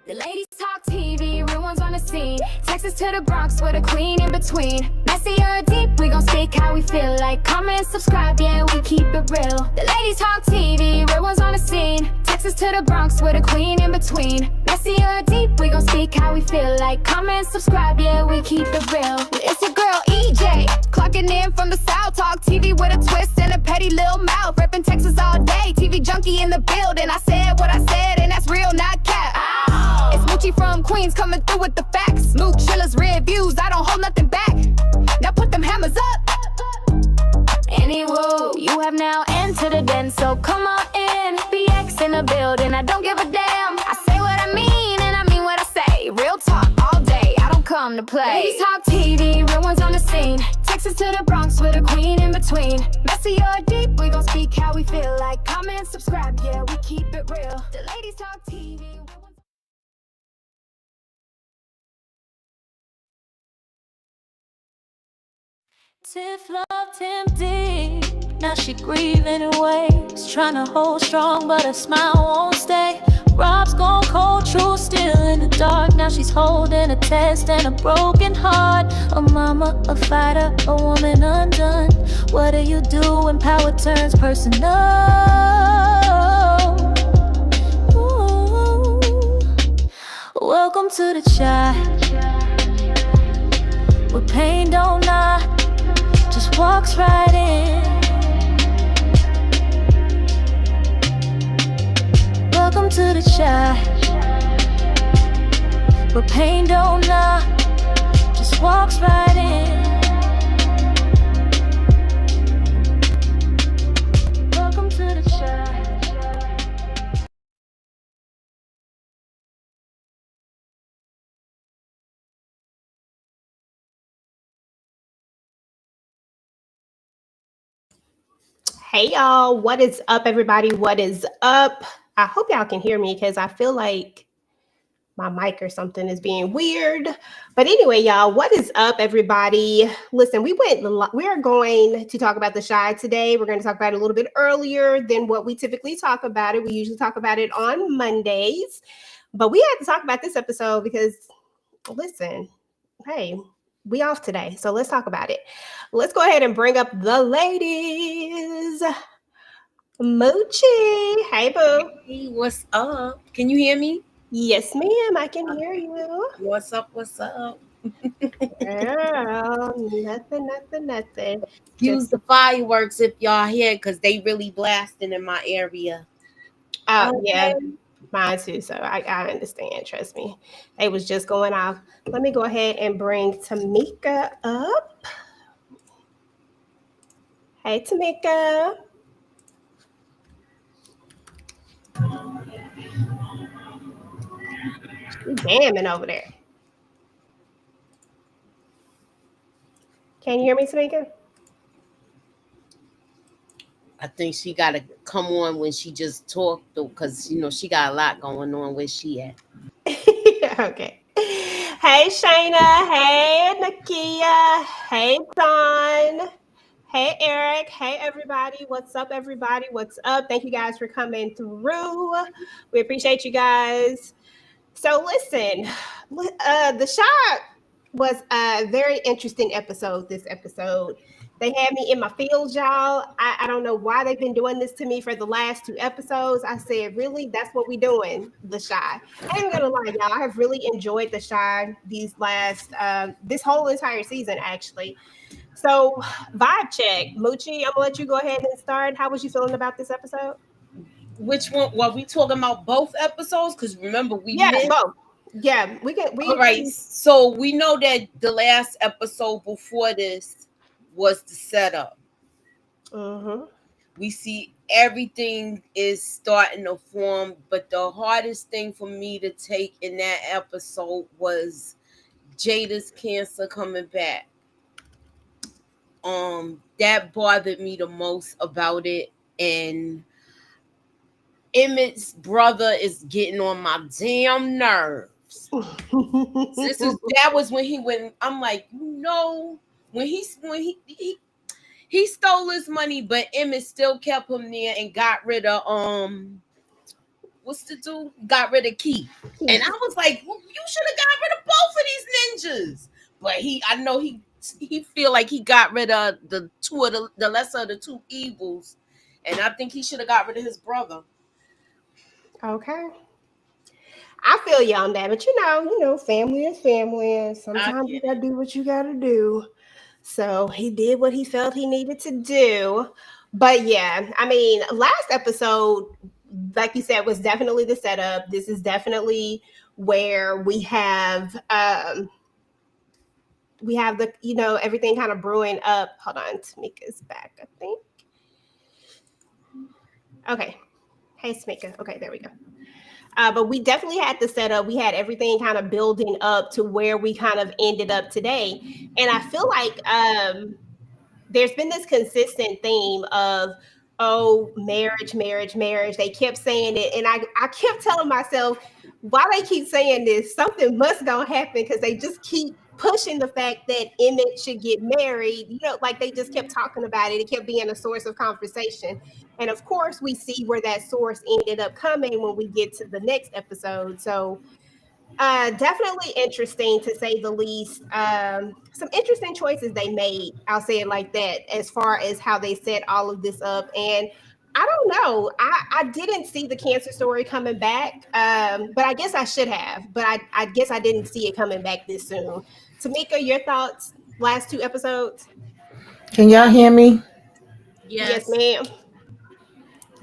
The ladies talk TV, real ones on the scene. Texas to the Bronx with a queen in between. Messy or deep, we gon' speak how we feel. Like, comment, subscribe, yeah, we keep it real. The ladies talk TV, real ones on the scene. Texas to the Bronx with a queen in between. Messy or deep, we gon' speak how we feel. Like, comment, subscribe, yeah, we keep it real. It's your girl EJ, clocking in from the South. Talk TV with a twist and a petty little mouth. Reppin' Texas all day, TV junkie in the building. I said what I said and that's real, not cap. It's Moochie from Queens coming through with the facts. Mook Chillers reviews, I don't hold nothing back. Now put them hammers up. Anywho, you have now entered the den, so come on in. BX in the building, I don't give a damn. I say what I mean and I mean what I say. Real talk all day, I don't come to play. Ladies talk TV, real ones on the scene. Texas to the Bronx with a queen in between. Messy or deep, we gon' speak how we feel. Like, comment, subscribe, yeah, we keep it real. The ladies talk TV. Tiff loved him deep, now she grieving in ways. Trying to hold strong, but her smile won't stay. Rob's gone cold, true, still in the dark. Now she's holding a test and a broken heart. A mama, a fighter, a woman undone. What do you do when power turns personal? Ooh. Welcome to the chat, where pain don't knock, just walks right in. Welcome to the chat, where pain don't knock, just walks right in. Welcome to the chat. Hey y'all, what is up everybody? What is up? I hope y'all can hear me because I feel like my mic or something is being weird. But anyway, y'all, what is up everybody? Listen, we are going to talk about The Chi today. We're going to talk about it a little bit earlier than what we typically talk about it. We usually talk about it on Mondays. But we had to talk about this episode because, listen, hey, we off today, so let's talk about it. Let's go ahead and bring up the ladies. Moochie, hey boo. Hey, what's up? Can you hear me? Yes, ma'am, I can hear you. What's up? What's up? Girl, nothing. Use the fireworks if y'all hear, because they really blasting in my area. Oh, yeah, mine too. So I understand. Trust me, they was just going off. Let me go ahead and bring Tamika up. Hey, Tamika. She's jamming over there. Can you hear me, Tamika? I think she got to come on when she just talked, though, because, you know, she got a lot going on where she at. Okay. Hey, Shayna. Hey, Nakia. Hey, Don. Hey, Eric. Hey, everybody. What's up, everybody? What's up? Thank you guys for coming through. We appreciate you guys. So, listen, The Chi was a very interesting episode this episode. They had me in my feels, y'all. I don't know why they've been doing this to me for the last 2 episodes. I said, really? That's what we doing, The Chi. I ain't gonna lie, y'all. I have really enjoyed The Chi these last, this whole entire season, actually. So, vibe check. Moochie, I'm gonna let you go ahead and start. How was you feeling about this episode? Which one? Were we talking about both episodes? Because remember, we missed both. Yeah, all right. So we know that the last episode before this was the setup. Mm-hmm. We see everything is starting to form, but the hardest thing for me to take in that episode was Jada's cancer coming back. That bothered me the most about it, and Emmett's brother is getting on my damn nerves. That was when he went. I'm like, when he stole his money, but Emmett still kept him there and got rid of what's the dude? Got rid of Keith. And I was like, well, you should have got rid of both of these ninjas. But I know he feel like he got rid of the lesser of the two evils. And I think he should have got rid of his brother. Okay. I feel you on that, but you know, family is family, and sometimes you gotta do what you gotta do. So he did what he felt he needed to do. But yeah, I mean, last episode, like you said, was definitely the setup. This is definitely where we have the, you know, everything kind of brewing up. Hold on, Tamika's back, I think. Okay. Hey, Tamika. Okay, there we go. But we definitely had the setup. We had everything kind of building up to where we kind of ended up today. And I feel like there's been this consistent theme of, oh, marriage. They kept saying it. And I kept telling myself, why they keep saying this, something must gonna happen, because they just keep pushing the fact that Emmett should get married. You know, like they just kept talking about it. It kept being a source of conversation. And of course, we see where that source ended up coming when we get to the next episode. So definitely interesting, to say the least. Some interesting choices they made, I'll say it like that, as far as how they set all of this up. And I don't know, I didn't see the cancer story coming back, but I guess I should have. But I guess I didn't see it coming back this soon. Tamika, your thoughts, last two episodes? Can y'all hear me? Yes, ma'am.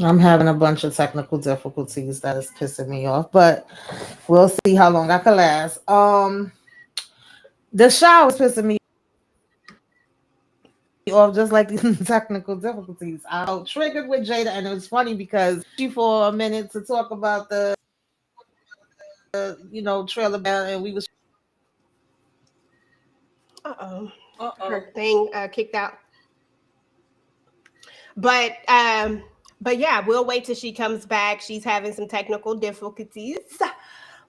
I'm having a bunch of technical difficulties that is pissing me off, but we'll see how long I can last. The shower was pissing me off, just like these technical difficulties. I triggered with Jada, and it was funny because she for a minute to talk about the trailer bell, and we was her thing kicked out. But yeah, we'll wait till she comes back. She's having some technical difficulties.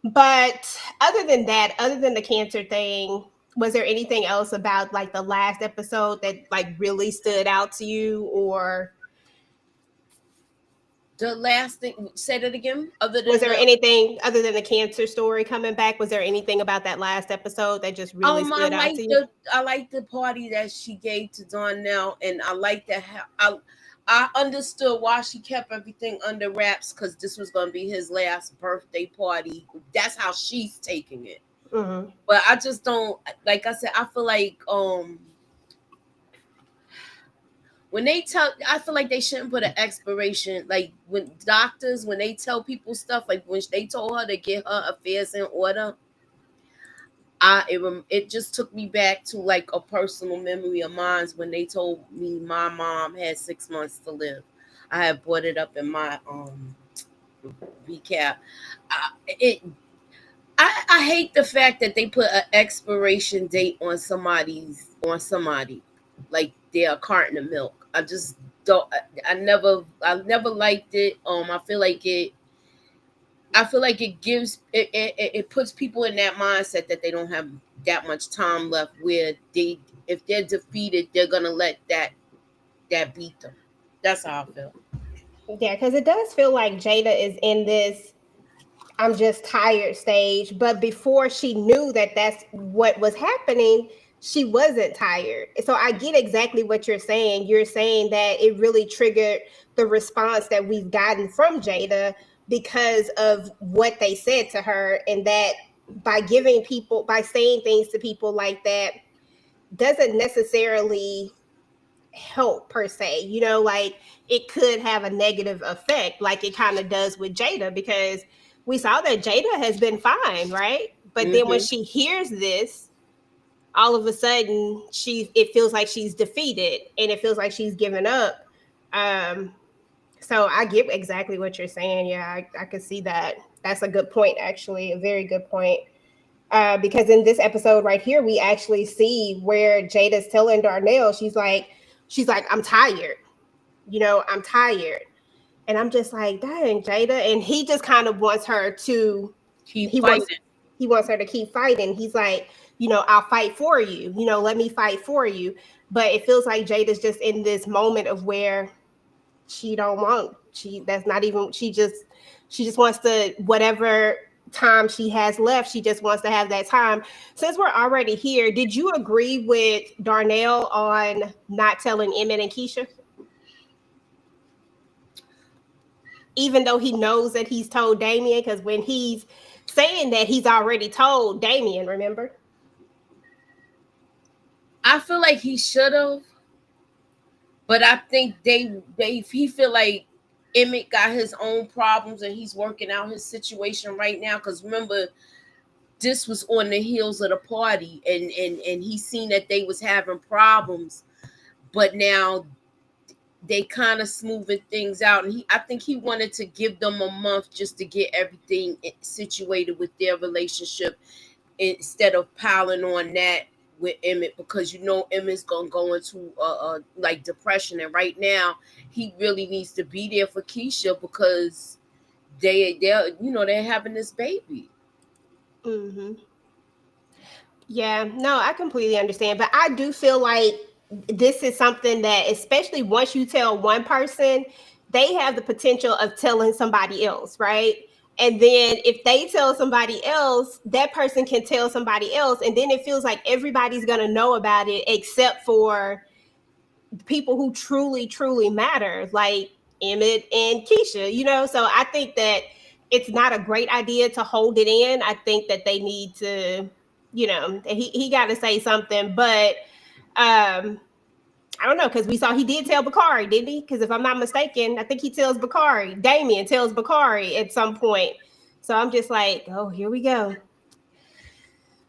But other than that, other than the cancer thing, was there anything else about like the last episode that like really stood out to you? Or the last thing, say that again. Was there anything other than the cancer story coming back? Was there anything about that last episode that just really stood out to you? I like the party that she gave to Darnell, and I like that. I understood why she kept everything under wraps, because this was going to be his last birthday party. That's how she's taking it. Mm-hmm. But I just don't, like I said, I feel like I feel like they shouldn't put an expiration. Like when doctors, when they tell people stuff, like when they told her to get her affairs in order, it just took me back to like a personal memory of mine when they told me my mom had 6 months to live. I have brought it up in my recap. I hate the fact that they put an expiration date on somebody, like they're a carton of milk. I just don't. I never liked it. I feel like it gives it puts people in that mindset that they don't have that much time left, where if they're defeated, they're gonna let that beat them. That's how I feel. Yeah, because it does feel like Jada is in this I'm just tired stage, but before she knew that that's what was happening, she wasn't tired. So I get exactly what you're saying. You're saying that it really triggered the response that we've gotten from Jada because of what they said to her, and that by saying things to people like that doesn't necessarily help per se, you know, like it could have a negative effect like it kind of does with Jada, because we saw that Jada has been fine, right? But then when she hears this, all of a sudden it feels like she's defeated and it feels like she's given up. So I get exactly what you're saying. Yeah, I can see that. That's a good point, actually, a very good point. Because in this episode right here, we actually see where Jada's telling Darnell, she's like, I'm tired. You know, I'm tired. And I'm just like, dang, Jada. And he just kind of wants her to keep fighting. He wants her to keep fighting. He's like, you know, I'll fight for you. You know, let me fight for you. But it feels like Jada's just in this moment of where she don't want. She just She just wants to, whatever time she has left, she just wants to have that time. Since we're already here, did you agree with Darnell on not telling Emmett and Keisha? Even though he knows that he's told Damien, because when he's saying that, he's already told Damien, remember? I feel like he should have, but I think he feel like Emmett got his own problems and he's working out his situation right now. Because remember, this was on the heels of the party, and he seen that they was having problems, but now they kind of smoothing things out. And I think he wanted to give them a month just to get everything situated with their relationship instead of piling on that with Emmett, because Emmett's gonna go into like depression, and right now he really needs to be there for Keisha because they're having this baby. Mm-hmm. Yeah, no, I completely understand, but I do feel like this is something that, especially once you tell one person, they have the potential of telling somebody else, right? And then if they tell somebody else, that person can tell somebody else. And then it feels like everybody's going to know about it except for people who truly, truly matter, like Emmett and Keisha, So I think that it's not a great idea to hold it in. I think that they need to, he got to say something. But I don't know, because we saw he did tell Bakari, didn't he? Because if I'm not mistaken, I think he tells Bakari. Damien tells Bakari at some point. So I'm just like, oh, here we go.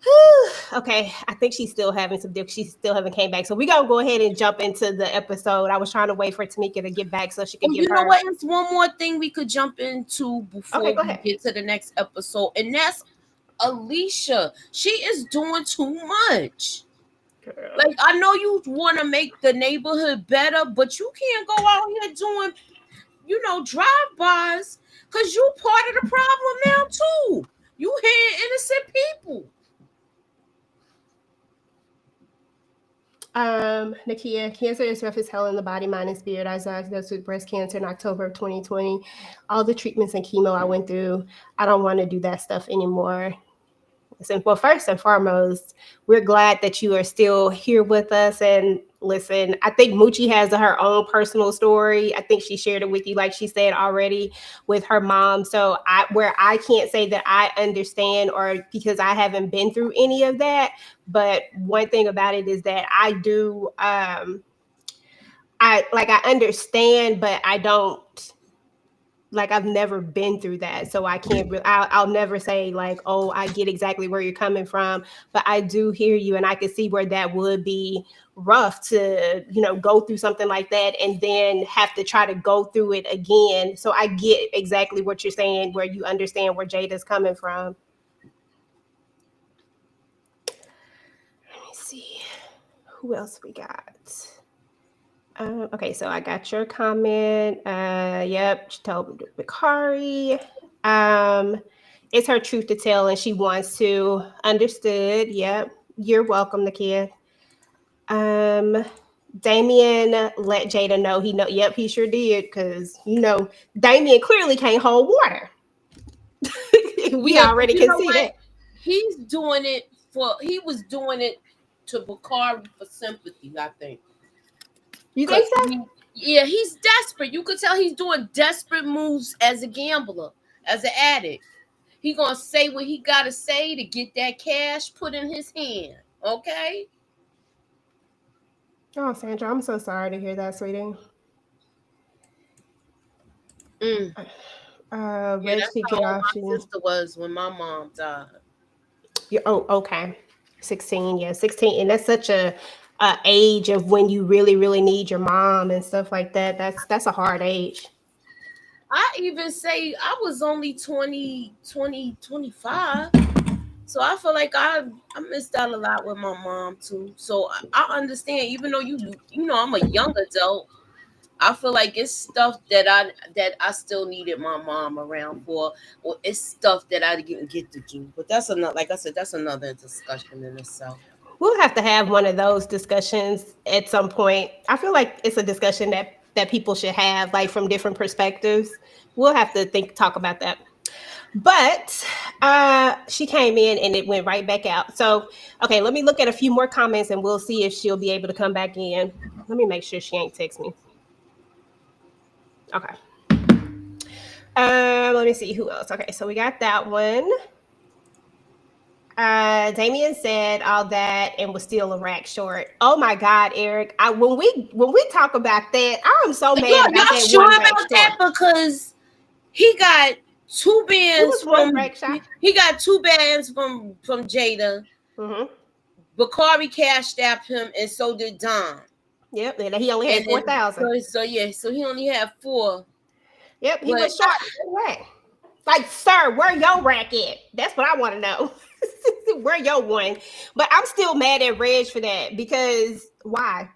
Whew. Okay, I think she's still having some dip. She still haven't came back. So we're going to go ahead and jump into the episode. I was trying to wait for Tamika to get back so she could give her. You know what? It's one more thing we could jump into before we get to the next episode. And that's Alicia. She is doing too much. Like, I know you want to make the neighborhood better, but you can't go out here doing, drive-bys, because you part of the problem now, too. You hitting innocent people. Nakia, cancer is rough as hell in the body, mind, and spirit. I was diagnosed with breast cancer in October of 2020. All the treatments and chemo I went through, I don't want to do that stuff anymore. Listen, well, first and foremost, we're glad that you are still here with us. And listen, I think Moochie has her own personal story. I think she shared it with you, like she said already, with her mom. So I can't say that I understand, or because I haven't been through any of that. But one thing about it is that I do, I understand, but I don't. Like, I've never been through that. So I can't, I'll never say like, oh, I get exactly where you're coming from, but I do hear you. And I can see where that would be rough to, go through something like that and then have to try to go through it again. So I get exactly what you're saying, where you understand where Jada's coming from. Let me see. Who else we got? Okay, so I got your comment. Yep, she told Bakari. It's her truth to tell, and she wants to. Understood. Yep, you're welcome, Nakia. Damien let Jada know he know. Yep, he sure did, because Damien clearly can't hold water. we already can see that. He was doing it to Bakari for sympathy, I think. You think so? Yeah, he's desperate. You could tell he's doing desperate moves as a gambler, as an addict. He gonna say what he gotta say to get that cash put in his hand. Okay. Oh, Sandra, I'm so sorry to hear that, sweetie. Yeah, that's how old my sister was when my mom died. Yeah, oh, okay. 16, yeah, 16, and that's such a age of when you really, really need your mom and stuff like that. That's a hard age. I even say I was only 20, 25. So I feel like I missed out a lot with my mom too. So I understand, even though I'm a young adult, I feel like it's stuff that I still needed my mom around for, or it's stuff that I didn't get to do. But that's another, like I said, that's another discussion in itself. We'll have to have one of those discussions at some point. I feel like it's a discussion that that people should have, like from different perspectives. We'll have to talk about that. But she came in and it went right back out. So, okay, let me look at a few more comments and we'll see if she'll be able to come back in. Let me make sure she ain't text me. Okay. Let me see who else. Okay, so we got that one. Damien said all that and was still a rack short. Oh my God, Eric! When we talk about that, I'm so mad about that. Y'all sure about that? Because he got two bands from he got two bands from Jada. Mm-hmm. Bakari cashed out him, and so did Don. Yep, and he only had 4,000. So he only had 4. Yep, he was short. Like, sir, where your rack at? That's what I want to know. Where your one? But I'm still mad at Reg for that because why?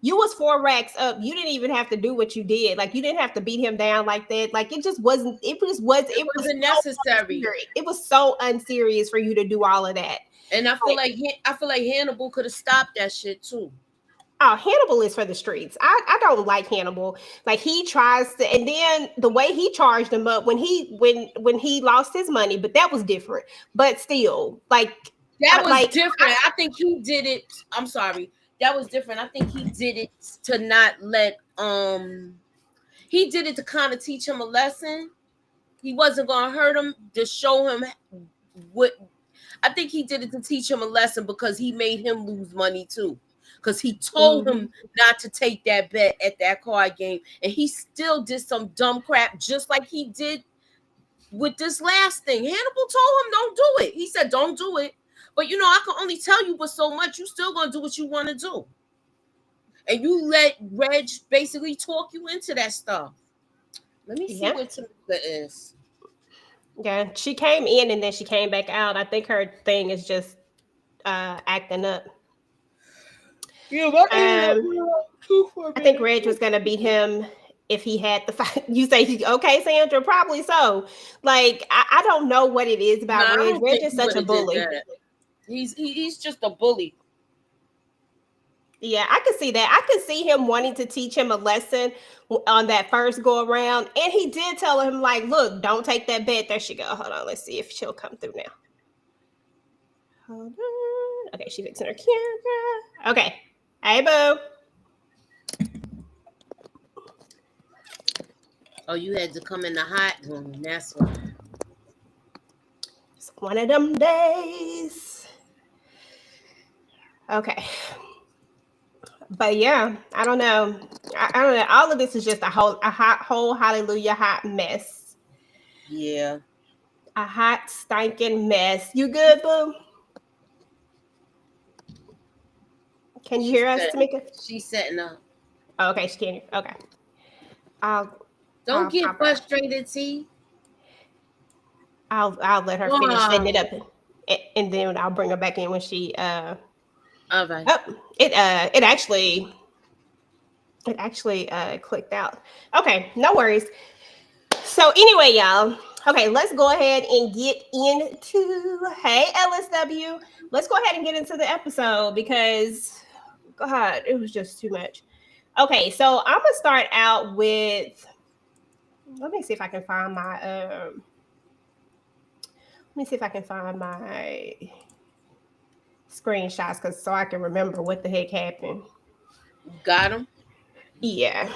You was 4 racks up. You didn't even have to do what you did. Like, you didn't have to beat him down like that. Like, it wasn't necessary. It was so unserious for you to do all of that. And I feel like Hannibal could have stopped that shit too. Oh, Hannibal is for the streets. I don't like Hannibal. Like, he tries to, and then the way he charged him up when he lost his money, but that was different. But still, like, that was different. I think he did it. I'm sorry. That was different. I think he did it to not let he did it to kind of teach him a lesson. He wasn't gonna hurt him, to show him what. I think he did it to teach him a lesson because he made him lose money too. Because he told him not to take that bet at that card game, and he still did some dumb crap, just like he did with this last thing. Hannibal told him, "Don't do it." He said, "Don't do it." But I can only tell you but so much. You still gonna do what you want to do, and you let Reg basically talk you into that stuff. Let me see where Tamika is. Yeah, she came in and then she came back out. I think her thing is just acting up. Yeah, I think Reg was gonna beat him if he had the fight. You say, okay, Sandra, probably so. Like, I don't know what it is about Reg. Reg is such a bully. He's just a bully. Yeah, I can see that. I can see him wanting to teach him a lesson on that first go around. And he did tell him, like, look, don't take that bet. There she go. Hold on. Let's see if she'll come through now. Hold on. Okay, she's fixing her camera. Okay. Hey, boo. Oh, you had to come in the hot room. That's why. It's one of them days. Okay. But yeah, I don't know. I don't know. All of this is just a whole hallelujah hot mess. Yeah. A hot, stinking mess. You good, boo? Can you hear us, Tamika? She's setting up. Oh, okay, she can. Okay. Don't get frustrated, T. I'll let her finish setting it up, and then I'll bring her back in when she. Okay. Oh, it actually clicked out. Okay, no worries. So anyway, y'all. Okay, let's go ahead and get into. Hey, LSW. Let's go ahead and get into the episode because, God, it was just too much. Okay, so I'm gonna start out with. Let me see if I can find my. Let me see if I can find my screenshots so I can remember what the heck happened. Got him? Yeah.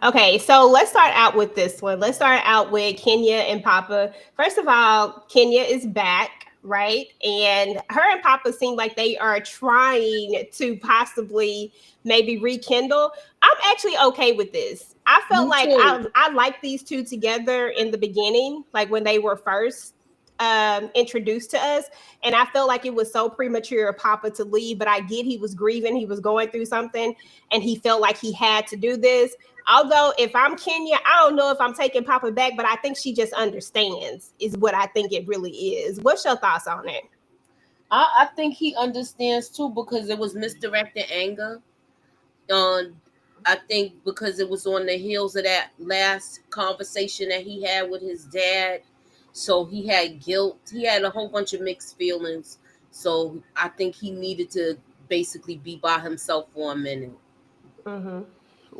Okay, so let's start out with this one. Let's start out with Kenya and Papa. First of all, Kenya is back, right? And her and Papa seem like they are trying to possibly maybe rekindle. I'm actually okay with this. I felt like I liked these two together in the beginning, like when they were first introduced to us, and I felt like it was so premature of Papa to leave, but I get he was grieving, he was going through something, and he felt like he had to do this. Although if I'm Kenya, I don't know if I'm taking Papa back, but I think she just understands is what I think it really is. What's your thoughts on it? I think he understands too, because it was misdirected anger. I think because it was on the heels of that last conversation that he had with his dad. So he had guilt. He had a whole bunch of mixed feelings. So I think he needed to basically be by himself for a minute. Mm-hmm.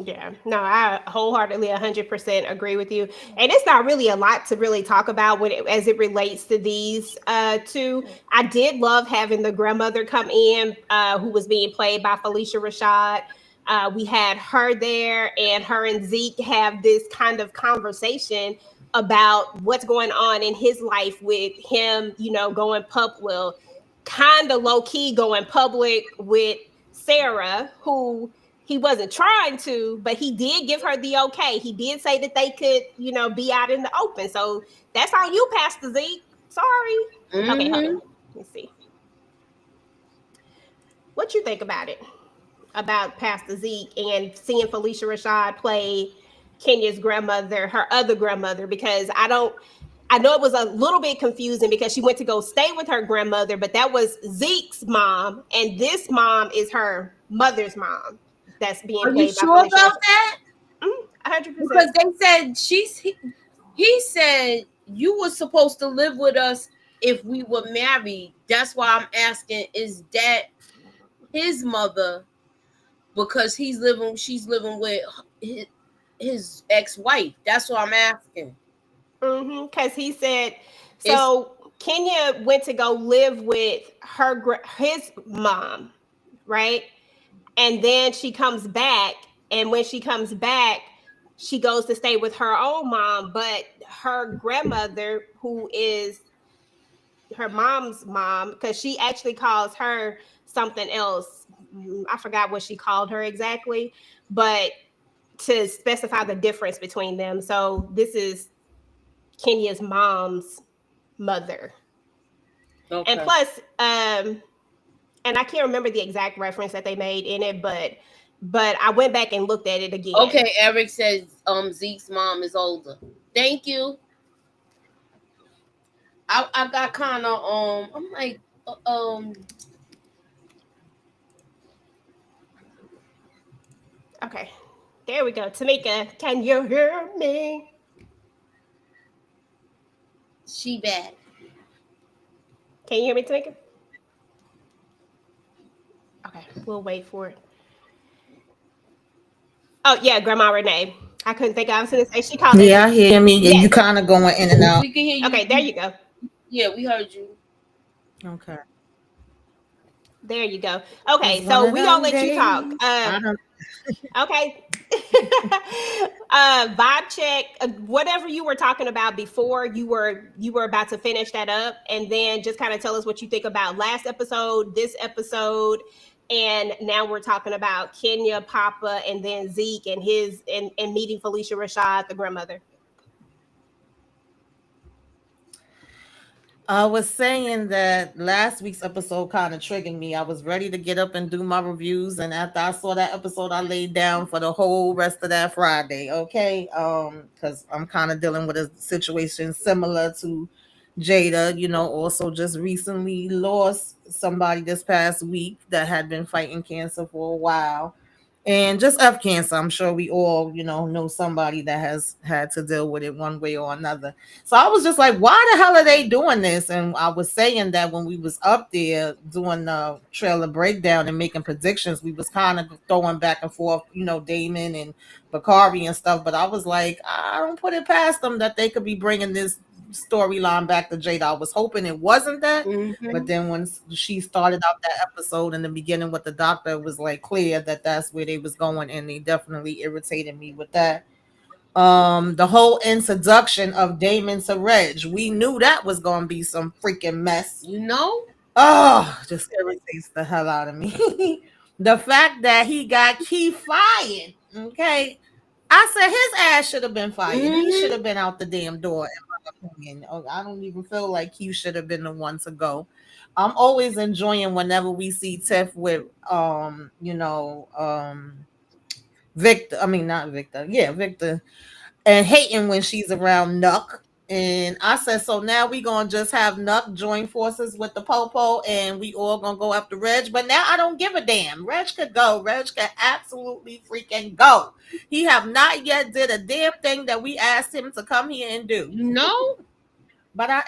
Yeah, no, I wholeheartedly 100% agree with you. And it's not really a lot to really talk about as it relates to these two. I did love having the grandmother come in, who was being played by Felicia Rashad. We had her there, and her and Zeke have this kind of conversation about what's going on in his life with him, going well, kind of low key going public with Sarah, who he wasn't trying to, but he did give her the okay. He did say that they could, be out in the open. So that's on you, Pastor Zeke. Sorry. Okay, hold on. Let's see. What you think about it? About Pastor Zeke and seeing Felicia Rashad play Kenya's grandmother, her other grandmother, because I know it was a little bit confusing because she went to go stay with her grandmother, but that was Zeke's mom, and this mom is her mother's mom. That's being Are you played by sure Felicia about Rashad. that? 100%. Because they said he said you were supposed to live with us if we were married. That's why I'm asking, is that his mother? Because she's living with his ex-wife. That's what I'm asking. Because he said, so Kenya went to go live with his mom, right? And then she comes back, and when she comes back, she goes to stay with her own mom, but her grandmother, who is her mom's mom, because she actually calls her something else. I forgot what she called her exactly, but to specify the difference between them. So this is Kenya's mom's mother. Okay. And plus, and I can't remember the exact reference that they made in it, but I went back and looked at it again. Okay, Eric says Zeke's mom is older. Thank you. I got kind of I'm like Okay, there we go. Tamika, can you hear me? she bad. Can you hear me, Tamika? Okay, we'll wait for it. Oh yeah, Grandma Renee. I couldn't think. I was going to say she called it. Yeah, I hear me. Yes. You kind of going in and out. We can hear you. Okay, there you go. Yeah, we heard you. Okay. There you go. Okay, so we gonna let you talk. Okay. Vibe check. Whatever you were talking about before, you were about to finish that up, and then just kind of tell us what you think about last episode, this episode, and now we're talking about Kenya, Papa, and then Zeke and his and meeting Felicia Rashad, the grandmother. I was saying that last week's episode kind of triggered me. I was ready to get up and do my reviews, and after I saw that episode, I laid down for the whole rest of that Friday. Okay, because I'm kind of dealing with a situation similar to Jada. Also just recently lost somebody this past week that had been fighting cancer for a while. And just F cancer, I'm sure we all, know somebody that has had to deal with it one way or another. So I was just like, why the hell are they doing this? And I was saying that when we was up there doing the trailer breakdown and making predictions, we was kind of throwing back and forth, Damon and Bakari and stuff. But I was like, I don't put it past them that they could be bringing this storyline back to Jada. I was hoping it wasn't that, but then when she started out that episode in the beginning with the doctor, it was like clear that that's where they was going, and they definitely irritated me with that. The whole introduction of Damon to Reg, we knew that was gonna be some freaking mess. Oh, just irritates the hell out of me. The fact that he got Key fired, okay. I said his ass should have been fired. He should have been out the damn door, in my opinion. I don't even feel like he should have been the one to go. I'm always enjoying whenever we see Tiff with Victor. I mean not Victor. Yeah, Victor. And hating when she's around Nuck. And I said, so now we gonna just have Nuck join forces with the Popo, and we all gonna go after Reg. But now I don't give a damn. Reg could go. Reg could absolutely freaking go. He have not yet did a damn thing that we asked him to come here and do. But I am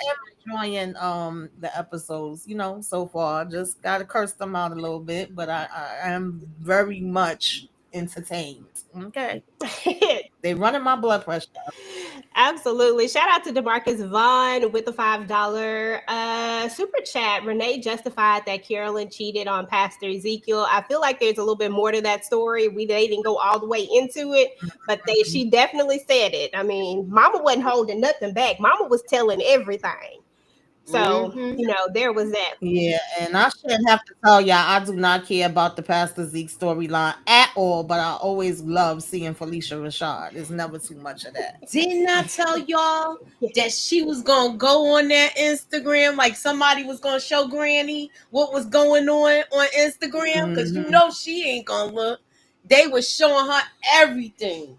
enjoying the episodes, so far. Just gotta curse them out a little bit, but I am very much entertained. Okay. They running my blood pressure. Absolutely. Shout out to DeMarcus Vaughn with the $5 super chat. Renee justified that Carolyn cheated on Pastor Ezekiel. I feel like there's a little bit more to that story. They didn't go all the way into it, but she definitely said it. I mean, Mama wasn't holding nothing back. Mama was telling everything. So, there was that. Yeah, and I shouldn't have to tell y'all, I do not care about the Pastor Zeke storyline at all, but I always love seeing Felicia Rashad. There's never too much of that. Didn't I tell y'all that she was going to go on that Instagram? Like somebody was going to show Granny what was going on Instagram? Because she ain't going to look. They were showing her everything.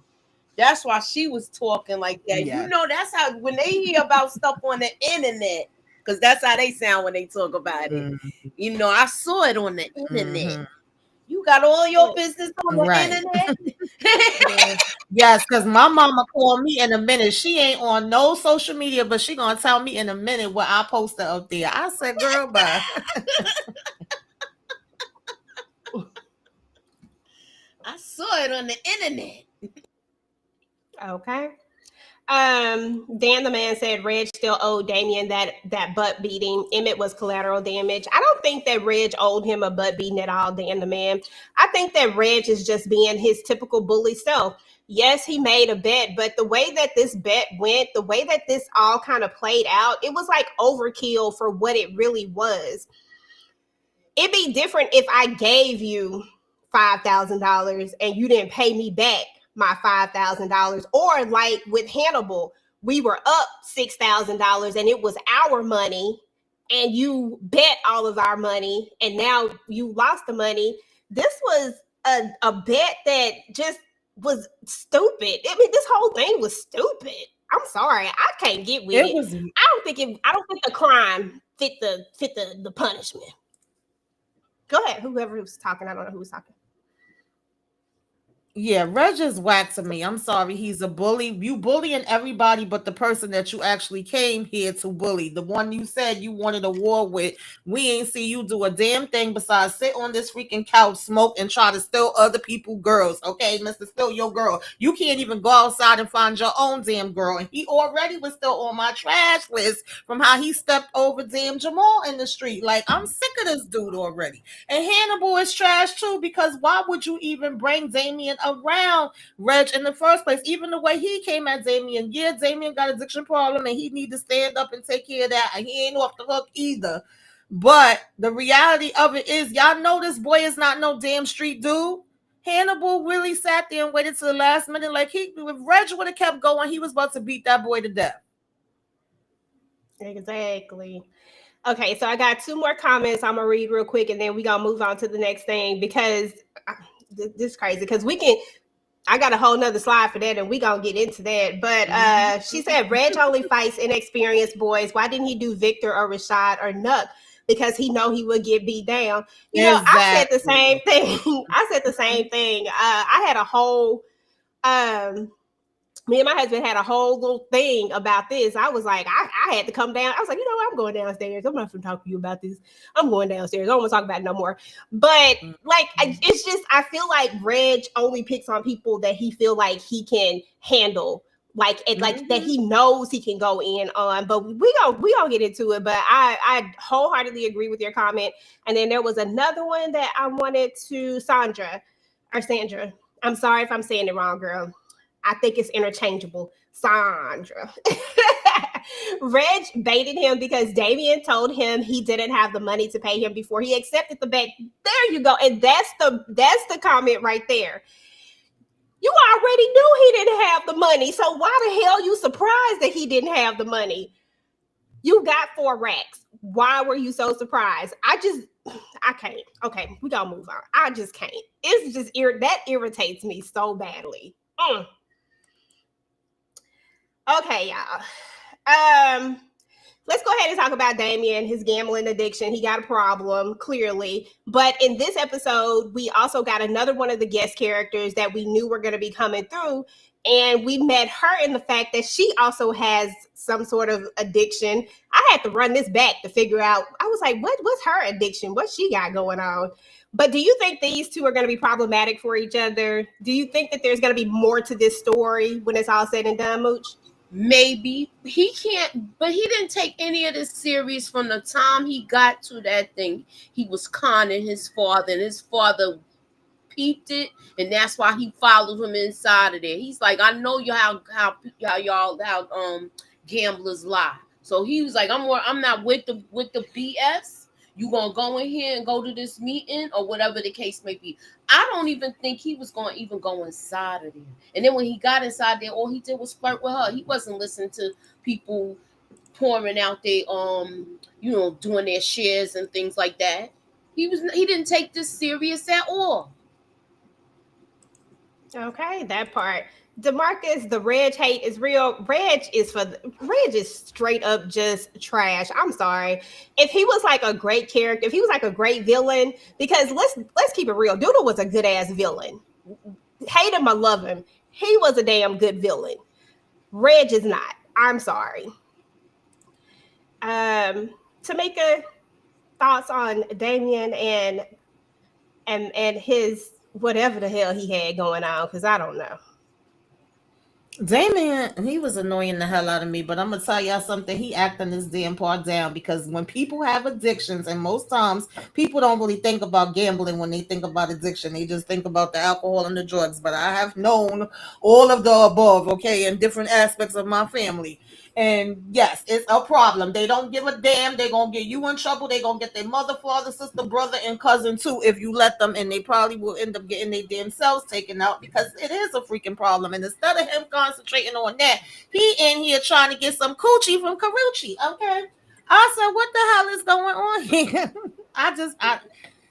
That's why she was talking like that. Yeah. That's how, when they hear about stuff on the internet, because that's how they sound when they talk about it. I saw it on the internet. You got all your business on the internet? Yes, because my mama called me in a minute. She ain't on no social media, but she gonna tell me in a minute what I posted up there. I said, girl, bye. I saw it on the internet. Okay. Dan the man said Reg still owed Damien that butt beating. Emmett was collateral damage. I don't think that Reg owed him a butt beating at all, Dan the man. I think that Reg is just being his typical bully self. Yes, he made a bet, but the way that this bet went, the way that this all kind of played out, it was like overkill for what it really was. It'd be different if I gave you $5,000 and you didn't pay me back my $5,000, or like with Hannibal, we were up $6,000 and it was our money and you bet all of our money and now you lost the money. This was a bet that just was stupid. I mean, this whole thing was stupid. I'm sorry, I can't get with it. I don't think the crime fit the punishment. Go ahead, whoever was talking. I don't know who was talking. Yeah, Reg is whack to me. I'm sorry. He's a bully. You bullying everybody but the person that you actually came here to bully. The one you said you wanted a war with. We ain't see you do a damn thing besides sit on this freaking couch, smoke, and try to steal other people's girls. Okay, Mr. Steal your girl. You can't even go outside and find your own damn girl. And he already was still on my trash list from how he stepped over damn Jamal in the street. Like, I'm sick of this dude already. And Hannibal is trash too, because why would you even bring Damien around Reg in the first place? Even the way he came at Damien. Yeah, Damien got addiction problem and he need to stand up and take care of that. And he ain't off the hook either. But the reality of it is, y'all know this boy is not no damn street dude. Hannibal really sat there and waited to the last minute. Like, if Reg would have kept going, he was about to beat that boy to death. Exactly. Okay, so I got 2 more comments I'm gonna read real quick, and then we gonna move on to the next thing, because this is crazy. Because I got a whole nother slide for that, and we gonna get into that. But she said Reg only fights inexperienced boys. Why didn't he do Victor or Rashad or Nuck? Because he know he would get beat down. I said the same thing. I had a whole me and my husband had a whole little thing about this. I was like, I had to come down. I was like, I'm going downstairs. I'm not going to talk to you about this. I'm going downstairs. I don't want to talk about it no more. But it's just, I feel like Reg only picks on people that he feel like he can handle. Like that he knows he can go in on. But we gonna get into it. But I wholeheartedly agree with your comment. And then there was another one that I wanted to Sandra. I'm sorry if I'm saying it wrong, girl. I think it's interchangeable. Sandra. Reg baited him because Damien told him he didn't have the money to pay him before he accepted the bet. There you go. And that's the comment right there. You already knew he didn't have the money. So why the hell you surprised that he didn't have the money? You got 4 racks. Why were you so surprised? I can't. Okay, we gotta move on. I just can't. It's just that irritates me so badly. Okay, y'all. Let's go ahead and talk about Damien, his gambling addiction. He got a problem, clearly. But in this episode, we also got another one of the guest characters that we knew were going to be coming through. And we met her in the fact that she also has some sort of addiction. I had to run this back to figure out. I was like, what's her addiction? What she got going on? But do you think these two are going to be problematic for each other? Do you think that there's going to be more to this story when it's all said and done, Mooch? Maybe he can't, but he didn't take any of this serious from the time he got to that thing. He was conning his father, and his father peeped it, and that's why he followed him inside of there. He's like, I know you how y'all gamblers lie. So he was like, I'm not with the BS. You gonna go in here and go to this meeting or whatever the case may be. I don't even think he was gonna even go inside of there. And then when he got inside there, all he did was flirt with her. He wasn't listening to people pouring out their doing their shares and things like that. He didn't take this serious at all. Okay, that part. DeMarcus, the Reg hate is real. Reg is straight up just trash. I'm sorry. If he was like a great character, if he was like a great villain, because let's keep it real. Doodle was a good ass villain. Hate him or love him, he was a damn good villain. Reg is not. I'm sorry. Tamika, thoughts on Damien and his whatever the hell he had going on, because I don't know. Damien, he was annoying the hell out of me, but I'm gonna tell y'all something. He acting this damn part down, because when people have addictions, and most times people don't really think about gambling when they think about addiction, they just think about the alcohol and the drugs. But I have known all of the above, okay, in different aspects of my family. And yes, it's a problem. They don't give a damn. They're gonna get you in trouble. They're gonna get their mother, father, sister, brother, and cousin too if you let them, and they probably will end up getting their damn selves taken out, because it is a freaking problem. And instead of him concentrating on that, he in here trying to get some coochie from Karuchi. Okay, I said, what the hell is going on here?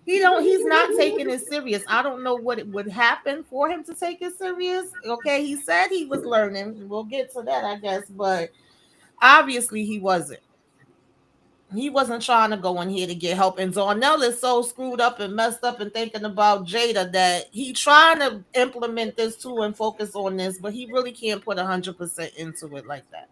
He's not taking it serious. I don't know what it would happen for him to take it serious. Okay, he said he was learning. We'll get to that, I guess, but obviously he wasn't. He wasn't trying to go in here to get help. And Darnell is so screwed up and messed up and thinking about Jada that he trying to implement this too and focus on this, but he really can't put 100% into it like that.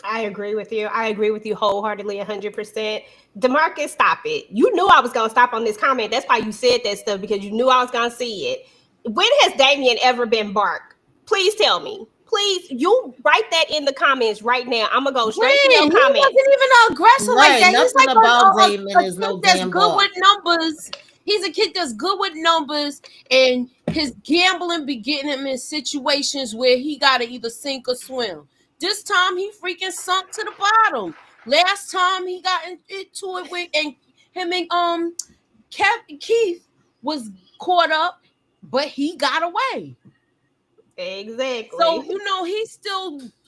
I agree with you. I agree with you wholeheartedly, 100%. DeMarcus, stop it. You knew I was going to stop on this comment. That's why you said that stuff, because you knew I was going to see it. When has Damien ever been barked? Please tell me. Please, you write that in the comments right now. I'm going to go straight to your comments. He wasn't even an aggressor like that. He's like about Damien is no that's damn good bark. with numbers. He's a kid that's good with numbers, and his gambling be getting him in situations where he got to either sink or swim. This time he freaking sunk to the bottom. Last time he got into it with, and him and Keith was caught up, but he got away. Exactly. So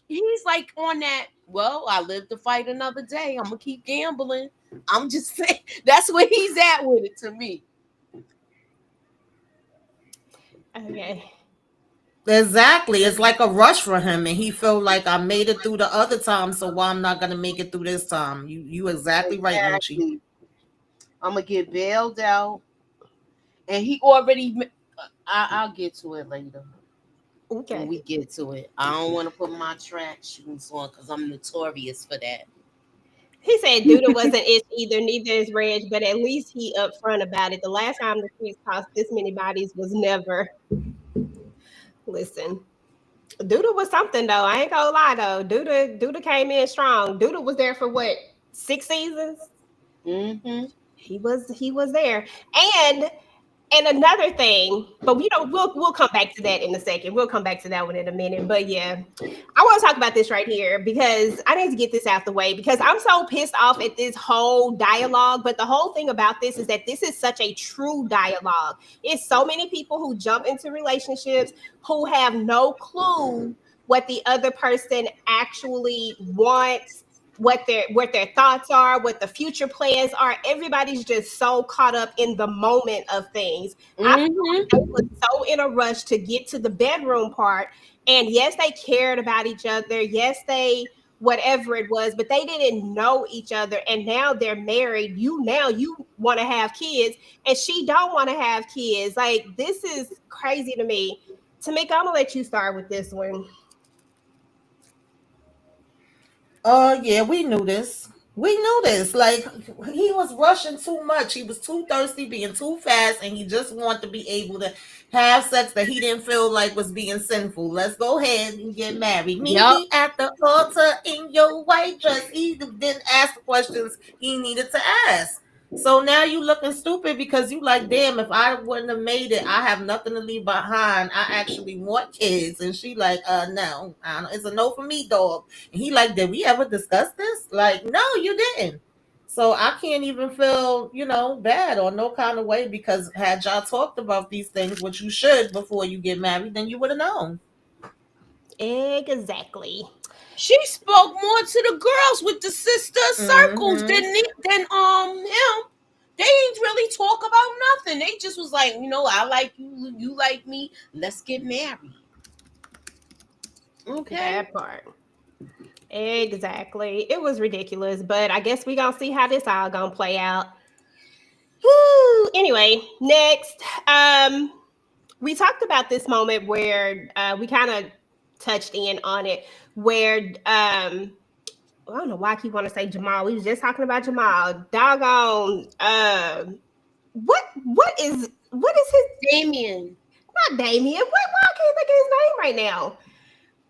he's like on that. Well, I live to fight another day. I'm gonna keep gambling. I'm just saying that's where he's at with it to me. Okay. Exactly. It's like a rush for him, and he felt like I made it through the other time, so why I'm not gonna make it through this time. You exactly right, Mochi. I'm gonna get bailed out, and he already. I'll get to it later. Okay. When we get to it, I don't want to put my track shoes on because I'm notorious for that. He said Duda wasn't it either, neither is Reg, but at least he upfront about it. The last time the streets tossed this many bodies was never. Listen, Duda was something though. I ain't gonna lie though. Duda came in strong. Duda was there for what, 6 seasons? Mm-hmm. He was there. And another thing, but we'll come back to that in a second. We'll come back to that one in a minute. But yeah, I want to talk about this right here because I need to get this out the way because I'm so pissed off at this whole dialogue. But the whole thing about this is that this is such a true dialogue. It's so many people who jump into relationships who have no clue what the other person actually wants, what their thoughts are, what the future plans are. Everybody's just so caught up in the moment of things. I was so in a rush to get to the bedroom part. And yes, they cared about each other. Yes, they whatever it was, but they didn't know each other. And now they're married. You want to have kids, and she don't want to have kids. Like, this is crazy to me. Tamika, I'm gonna let you start with this one. Yeah, we knew this. We knew this. Like, he was rushing too much. He was too thirsty, being too fast, and he just wanted to be able to have sex that he didn't feel like was being sinful. Let's go ahead and get married. Meet Yup. me at the altar in your white dress. He didn't ask the questions he needed to ask. So now you looking stupid because you like, damn, if I wouldn't have made it, I have nothing to leave behind. I actually want kids. And she like, no, I don't, it's a no for me, dog. And he like, did we ever discuss this? Like, no, you didn't. So I can't even feel, bad or no kind of way because had y'all talked about these things, which you should before you get married, then you would have known. Exactly. She spoke more to the girls with the sister circles Mm-hmm. than him. They ain't really talk about nothing. They just was like, I like you, you like me. Let's get married. Okay. That part. Exactly. It was ridiculous, but I guess we gonna see how this all gonna play out. Whew. Anyway, next, we talked about this moment where we kind of touched in on it, where I don't know why I keep want to say Jamal. We was just talking about Jamal. Doggone. What is his Damien. not Damien? What? Why I can't think of his name right now?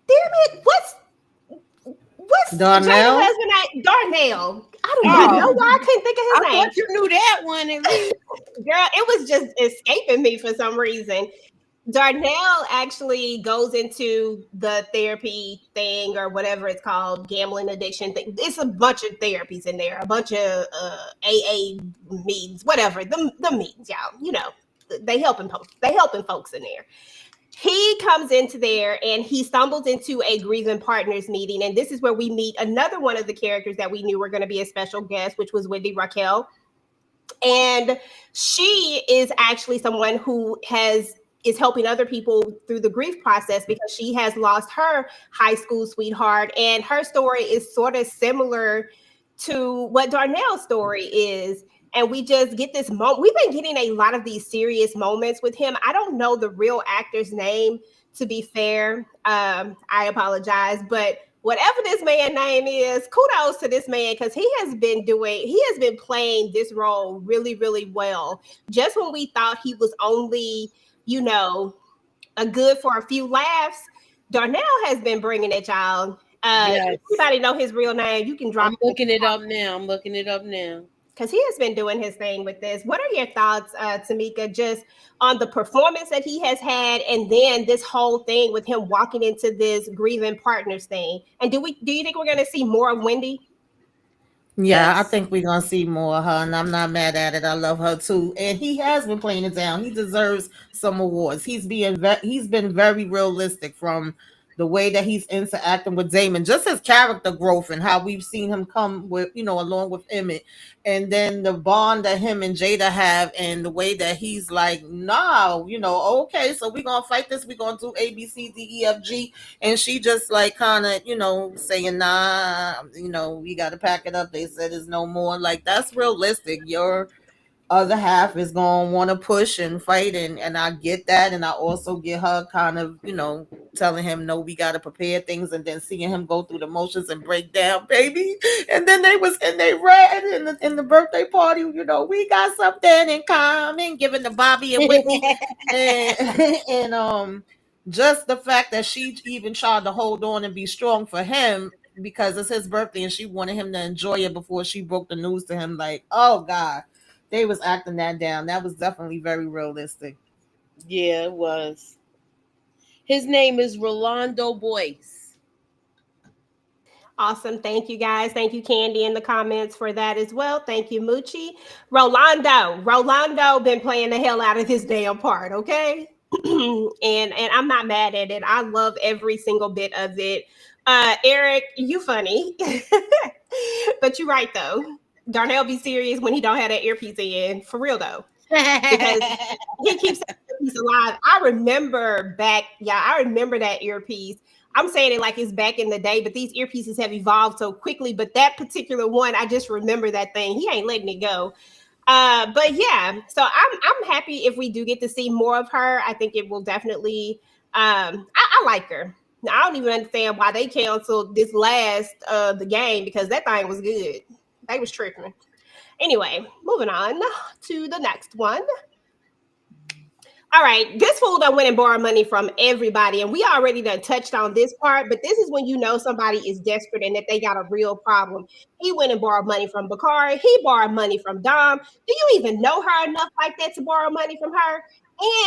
Damn it! What's Jada's Darnell? husband name? Darnell. I don't Oh. even know why I couldn't think of his I name. thought you knew that one at least. Girl, it was just escaping me for some reason. Darnell actually goes into the therapy thing or whatever it's called, gambling addiction thing. It's a bunch of therapies in there, a bunch of AA meetings, whatever. The meetings, y'all. They helping folks in there. He comes into there and he stumbles into a grieving partners meeting, and this is where we meet another one of the characters that we knew were going to be a special guest, which was Wendy Raquel. And she is actually someone who is helping other people through the grief process because she has lost her high school sweetheart, and her story is sort of similar to what Darnell's story is. And we just get this moment. We've been getting a lot of these serious moments with him. I don't know the real actor's name, to be fair. I apologize, but whatever this man's name is, kudos to this man because he has been playing this role really, really well. Just when we thought he was only, a good for a few laughs, Darnell has been bringing it, y'all. Yes. If anybody know his real name, you can drop I'm looking it up now. because he has been doing his thing with this. What are your thoughts, Tamika, just on the performance that he has had, and then this whole thing with him walking into this grieving partners thing? And do you think we're going to see more of Wendy? Yeah, I Yes. think we're gonna see more of her, and I'm not mad at it. I love her too, and he has been playing it down. He deserves some awards. He's been very realistic from the way that he's interacting with Damon, just his character growth and how we've seen him come with, along with Emmett, and then the bond that him and Jada have, and the way that he's like, no, okay, so we're gonna fight this. We're gonna do A, B, C, D, E, F, G, and she just like kind of saying nah, we got to pack it up. They said there's no more. Like, that's realistic. Your other half is going to want to push and fight, and I get that, and I also get her kind of telling him no, we got to prepare things, and then seeing him go through the motions and break down, baby. And then they read in the birthday party, we got something in common, giving to Bobby and Whitney. and just the fact that she even tried to hold on and be strong for him because it's his birthday and she wanted him to enjoy it before she broke the news to him. Like, oh God, they was acting that down. That was definitely very realistic. Yeah, it was. His name is Rolando Boyce. Awesome. Thank you, guys. Thank you, Candy, in the comments for that as well. Thank you, Moochie. Rolando been playing the hell out of his damn part, okay? and I'm not mad at it. I love every single bit of it. Eric, you funny. But you're right, though. Darnell be serious when he don't have that earpiece in. For real, though. Because he keeps that earpiece alive. I remember that earpiece. I'm saying it like it's back in the day, but these earpieces have evolved so quickly. But that particular one, I just remember that thing. He ain't letting it go. But yeah, so I'm happy if we do get to see more of her. I think it will definitely. I like her. I don't even understand why they canceled this last the game because that thing was good. They was tripping. Anyway, moving on to the next one. All right, this fool done went and borrowed money from everybody, and we already done touched on this part, but this is when you know somebody is desperate and that they got a real problem. He went and borrowed money from Bakari. He borrowed money from Dom. Do you even know her enough like that to borrow money from her?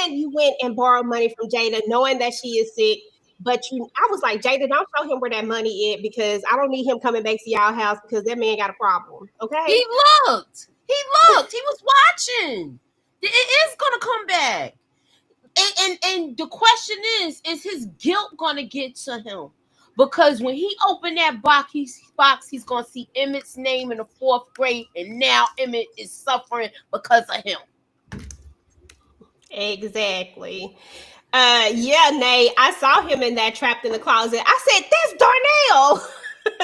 And you went and borrowed money from Jada, knowing that she is sick. But I was like, Jada, don't show him where that money is because I don't need him coming back to y'all house because that man got a problem. Okay? He looked. He was watching. It is gonna come back. And the question is his guilt gonna get to him? Because when he opened that box, he's gonna see Emmett's name in the 4th grade, and now Emmett is suffering because of him. Exactly. Yeah, Nay, I saw him in that trapped in the closet. I said, that's Darnell.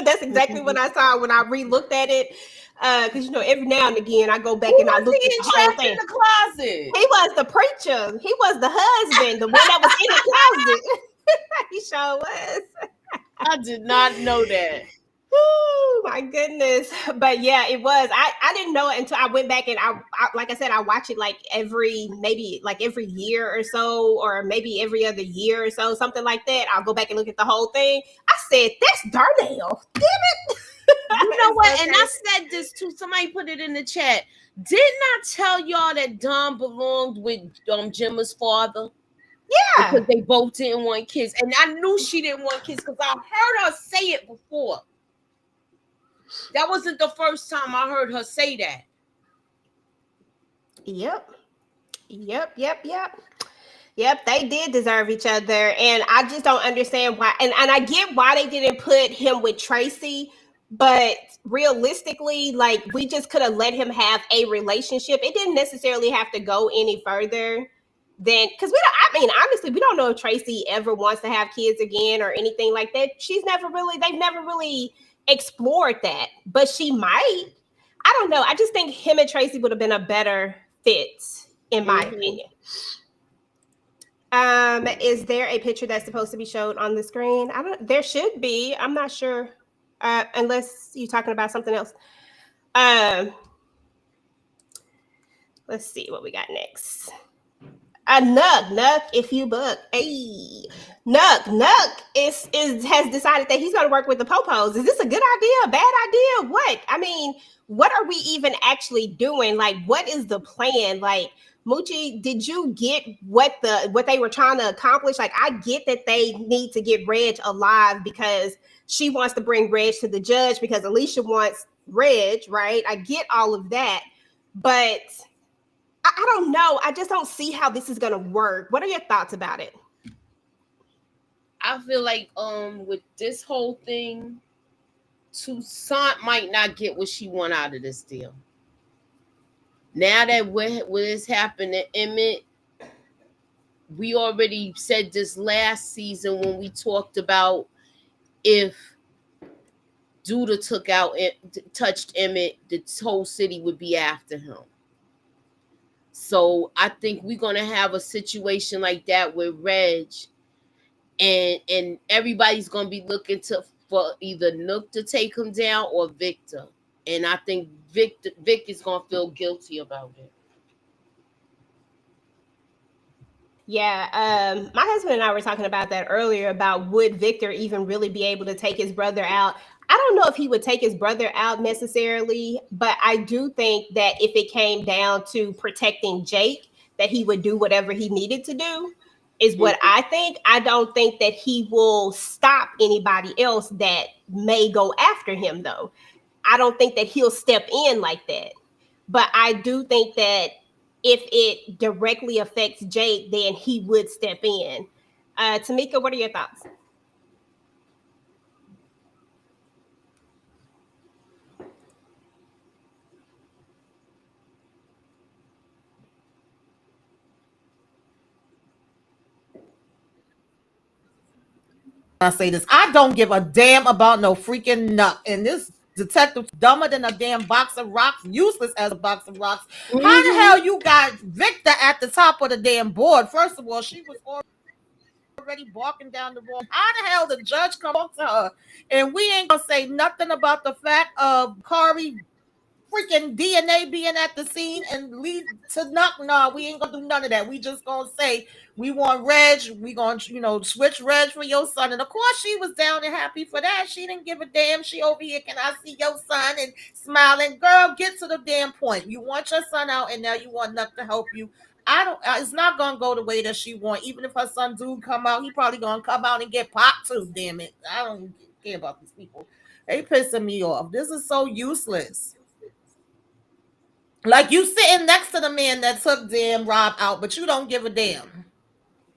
That's exactly what I saw when I re-looked at it. Because every now and again I go back and I look at the whole trapped thing. In the closet? He was the preacher. He was the husband, the one that was in the closet. He sure was. I did not know that. Oh my goodness. But yeah, it was. I didn't know it until I went back and I like I said, I watch it like every year or so, or maybe every other year or so, something like that. I'll go back and look at the whole thing. I said, that's Darnell. Damn it. You know what? And I said this too. Somebody put it in the chat. Didn't I tell y'all that Dom belonged with Gemma's father? Yeah. Because they both didn't want kids. And I knew she didn't want kids because I heard her say it before. That wasn't the first time I heard her say that. Yep, they did deserve each other. And I just don't understand why. And I get why they didn't put him with Tracy. But realistically, like, we just could have let him have a relationship. It didn't necessarily have to go any further than, because honestly, we don't know if Tracy ever wants to have kids again or anything like that. They've never really explored that, but she might. I don't know. I just think him and Tracy would have been a better fit, in my opinion. Is there a picture that's supposed to be showed on the screen? There should be. I'm not sure. Unless you're talking about something else. Let's see what we got next. Nuck, if you book. Hey, Nuck has decided that he's going to work with the Popos. Is this a good idea, a bad idea? What? I mean, what are we even actually doing? Like, what is the plan? Like, Moochie, did you get what they were trying to accomplish? Like, I get that they need to get Reg alive because she wants to bring Reg to the judge because Alicia wants Reg, right? I get all of that, but I don't know. I just don't see how this is going to work. What are your thoughts about it? I feel like with this whole thing, Toussaint might not get what she want out of this deal. Now that what has happened to Emmett, we already said this last season when we talked about if Duda touched Emmett, the whole city would be after him. So I think we're gonna have a situation like that with Reg, and everybody's gonna be looking for either Nook to take him down or Victor. And I think Vic is gonna feel guilty about it. Yeah, my husband and I were talking about that earlier about would Victor even really be able to take his brother out? I don't know if he would take his brother out necessarily, but I do think that if it came down to protecting Jake, that he would do whatever he needed to do, is what I think. I don't think that he will stop anybody else that may go after him, though. I don't think that he'll step in like that. But I do think that if it directly affects Jake, then he would step in. Tamika, what are your thoughts? I say this, I don't give a damn about no freaking Nuck. And this detective dumber than a damn box of rocks, useless as a box of rocks. Mm-hmm. How the hell you got Victor at the top of the damn board? First of all, she was already walking down the wall. How the hell the judge come up to her? And we ain't gonna say nothing about the fact of Kari freaking DNA being at the scene and lead to no, we ain't gonna do none of that. We just gonna say we want Reg, we gonna switch Reg for your son. And of course she was down and happy for that. She didn't give a damn. She over here, can I see your son, and smiling. Girl, get to the damn point. You want your son out, and now you want Nuck to help you. It's not gonna go the way that she want. Even if her son do come out, he probably gonna come out and get popped too. Damn it, I don't care about these people. They pissing me off. This is so useless. Like, you sitting next to the man that took damn Rob out, but you don't give a damn.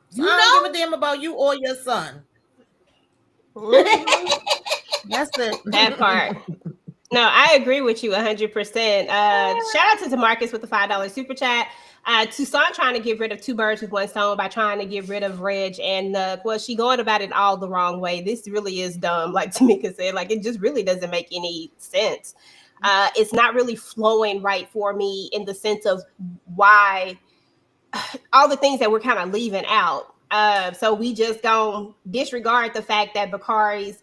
So I don't give a damn about you or your son. That's it. That part. No, I agree with you 100%. Shout out to DeMarcus with the $5 super chat. Tucson trying to get rid of two birds with one stone by trying to get rid of Reg and Nuck. Well, she going about it all the wrong way. This really is dumb, like Tamika said. Like, it just really doesn't make any sense. It's not really flowing right for me in the sense of why all the things that we're kind of leaving out. So we just gonna disregard the fact that Bakari's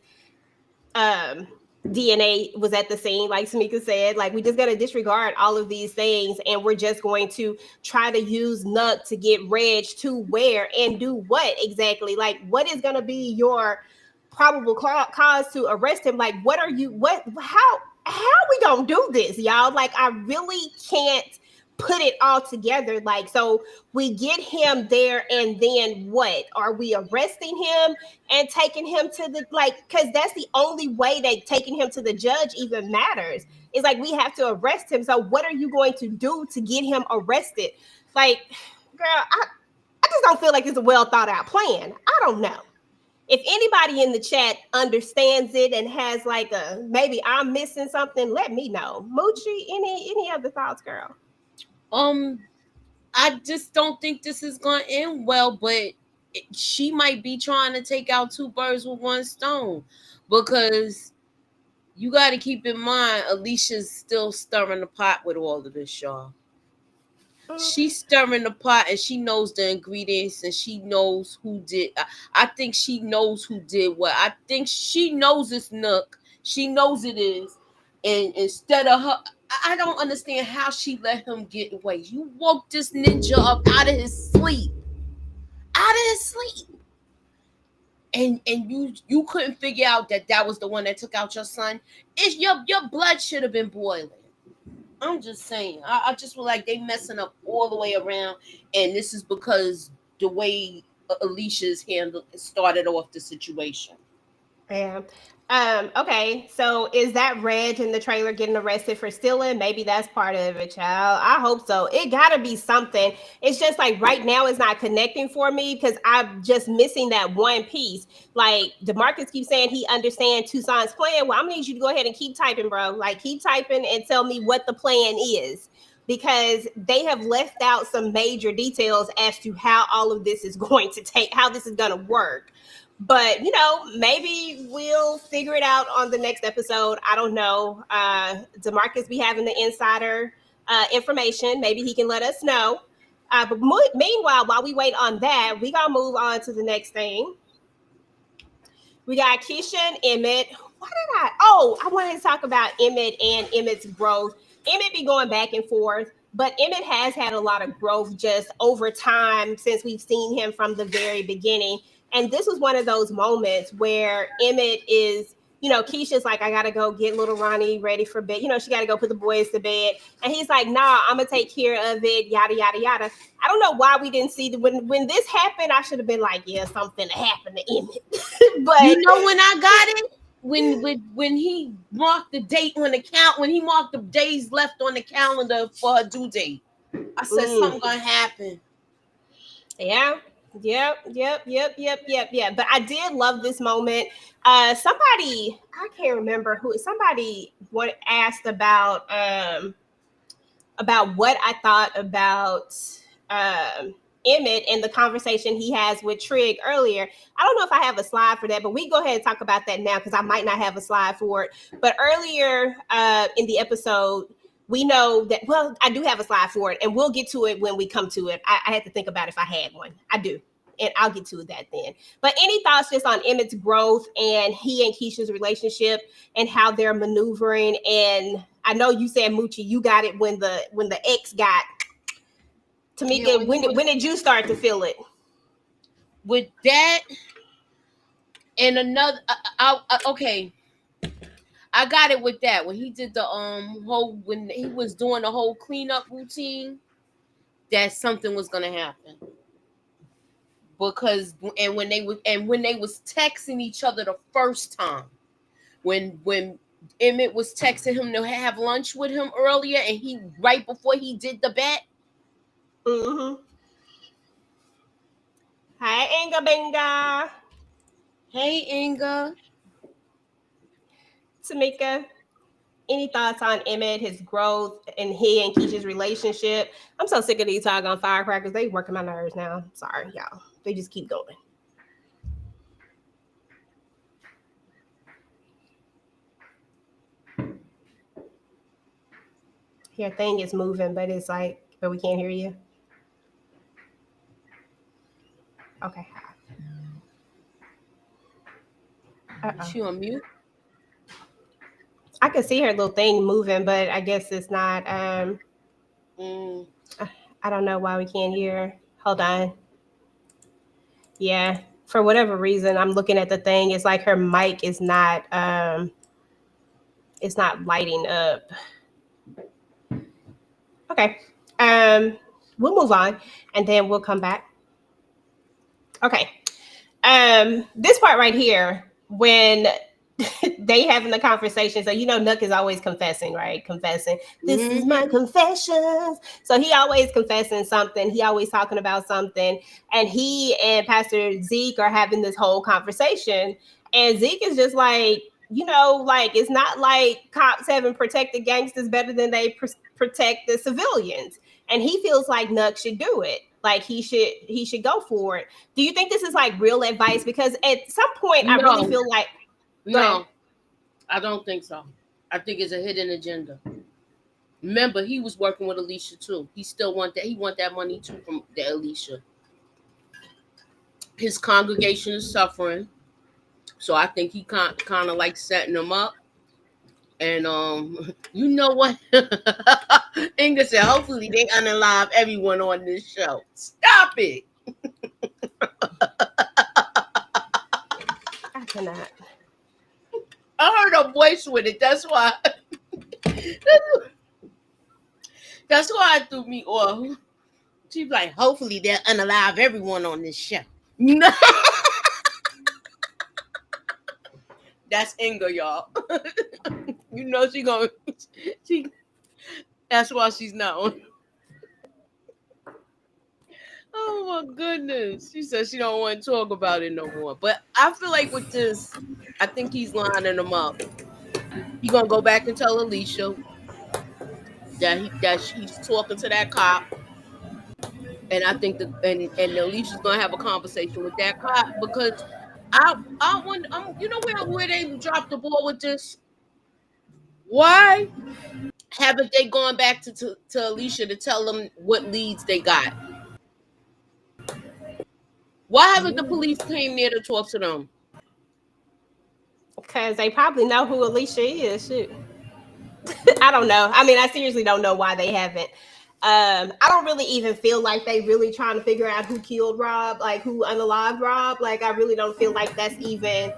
DNA was at the scene, like Tamika said. Like, we just gotta disregard all of these things, and we're just going to try to use Nuck to get Reg to where and do what exactly? Like, what is gonna be your probable cause to arrest him? Like, how we gonna do this, y'all? Like, I really can't put it all together. Like, so we get him there, and then what? Are we arresting him and taking him to the, like, because that's the only way that taking him to the judge even matters. It's like, we have to arrest him. So what are you going to do to get him arrested? Like, girl, I just don't feel like it's a well thought out plan. I don't know. If anybody in the chat understands it and has like maybe I'm missing something, let me know. Moochie, any other thoughts, girl? I just don't think this is gonna end well, but she might be trying to take out two birds with one stone, because you got to keep in mind Alicia's still stirring the pot with all of this, y'all. She's stirring the pot, and she knows the ingredients, and she knows who did. I think she knows who did what. I think she knows it's Nuck. She knows it is. And instead of her, I don't understand how she let him get away. You woke this ninja up out of his sleep. And you couldn't figure out that was the one that took out your son. It's your blood should have been boiling. I'm just saying. I just feel like they messing up all the way around, and this is because the way Alicia's started off the situation. Yeah. Okay. So is that Reg in the trailer getting arrested for stealing? Maybe that's part of it, child. I hope so. It gotta be something. It's just like right now it's not connecting for me because I'm just missing that one piece. Like DeMarcus keeps saying he understands Tucson's plan. Well, I'm gonna need you to go ahead and keep typing, bro. Like, keep typing and tell me what the plan is, because they have left out some major details as to how all of this is going to how this is going to work. But, maybe we'll figure it out on the next episode. I don't know. DeMarcus be having the insider information. Maybe he can let us know. But meanwhile, while we wait on that, we got to move on to the next thing. We got Keisha and Emmett. I wanted to talk about Emmett and Emmett's growth. Emmett be going back and forth, but Emmett has had a lot of growth just over time since we've seen him from the very beginning. And this was one of those moments where Emmett is, Keisha's like, I got to go get little Ronnie ready for bed. She got to go put the boys to bed. And he's like, nah, I'm going to take care of it, yada, yada, yada. I don't know why we didn't see when this happened. I should have been like, yeah, something happened to Emmett. But when I got it? When he marked the date when he marked the days left on the calendar for her due date, I said something gonna happen. Yeah. Yep. But I did love this moment. Somebody, I can't remember who. Somebody asked about what I thought about Emmett and the conversation he has with Trig earlier. I don't know if I have a slide for that, but we go ahead and talk about that now because I might not have a slide for it. But earlier in the episode, we know that, well, I do have a slide for it, and we'll get to it when we come to it. I had to think about if I had one. I do. and I'll get to that then. But any thoughts just on Emmett's growth and he and Keisha's relationship and how they're maneuvering? And I know you said, Moochie, you got it when the ex got Tamika. Yeah, when did you start to feel it? With that and another, okay, I got it with that when he did the when he was doing the whole cleanup routine, that something was gonna happen. Because when they was texting each other the first time, when Emmett was texting him to have lunch with him earlier, and he right before he did the bet. Mm-hmm. Hi, Inga Binga. Hey, Inga. Tamika, any thoughts on Emmett, his growth, and he and Keisha's relationship? I'm so sick of these doggone firecrackers. They working my nerves now. Sorry, y'all. They just keep going. Your thing is moving, but it's like, but we can't hear you. Okay. Is she on mute? I can see her little thing moving, but I guess it's not. I don't know why we can't hear. Hold on. Yeah, for whatever reason, I'm looking at the thing. It's like her mic is not. It's not lighting up. Okay. We'll move on, and then we'll come back. Okay. This part right here, when they having the conversation, so you know Nuck is always confessing, right? Confessing. This is my confessions. So he always confessing something. He always talking about something. And he and Pastor Zeke are having this whole conversation. And Zeke is just like, you know, like it's not like cops haven't protected gangsters better than they protect the civilians. And he feels like Nuck should do it. Like he should go for it. Do you think this is like real advice? Because at some point, I really feel like. No, I don't think so. I think it's a hidden agenda. Remember, he was working with Alicia too. He still want that. He want that money too from the Alicia. His congregation is suffering, so I think he kind of like setting them up. And you know what? Inga said, hopefully they unalive everyone on this show. Stop it. I cannot. I heard her voice with it. That's why. That's why it threw me off. She's like, hopefully they'll unalive everyone on this show. That's Inga, y'all. You know that's why she's not on. Oh my goodness. She said she don't want to talk about it no more. But I feel like with this, I think he's lining them up. He gonna go back and tell Alicia that he's talking to that cop. And I think that and Alicia's gonna have a conversation with that cop, because I wonder, you know where they dropped the ball with this? Why haven't they gone back to Alicia to tell them what leads they got? Why haven't the police came there to talk to them? Because they probably know who Alicia is. Shoot. I don't know. I mean, I seriously don't know why they haven't. I don't really even feel like they really trying to figure out who killed Rob, like who unalived Rob. Like, I really don't feel like that's even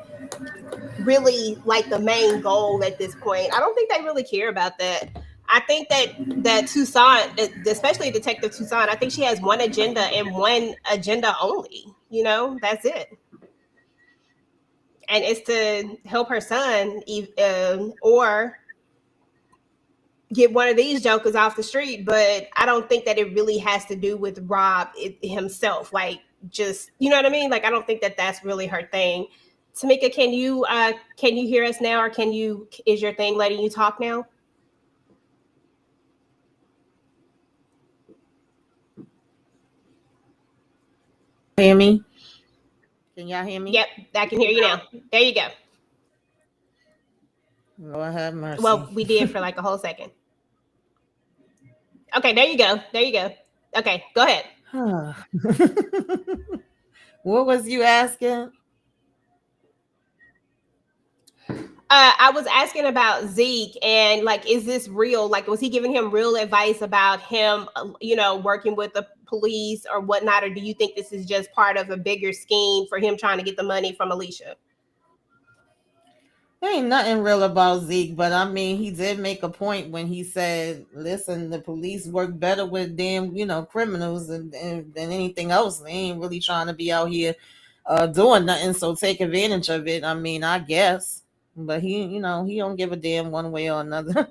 really like the main goal at this point. I don't think they really care about that. I think that Toussaint, especially Detective Toussaint, I think she has one agenda and one agenda only. You know, that's it. And it's to help her son or get one of these jokers off the street. But I don't think that it really has to do with Rob himself. Like, just, you know what I mean? Like, I don't think that that's really her thing. Tamika, can you hear us now, or is your thing letting you talk now? Hear me? Can y'all hear me? Yep, I can hear you now. There you go. Lord have mercy. Well, we did for like a whole second. Okay, there you go. Okay, go ahead. What was you asking? I was asking about Zeke and like, is this real? Like, was he giving him real advice about him, working with the police or whatnot? Or do you think this is just part of a bigger scheme for him trying to get the money from Alicia? There ain't nothing real about Zeke, but I mean, he did make a point when he said, "Listen, the police work better with damn, criminals than anything else. They ain't really trying to be out here doing nothing, so take advantage of it." I mean, I guess, but he don't give a damn one way or another.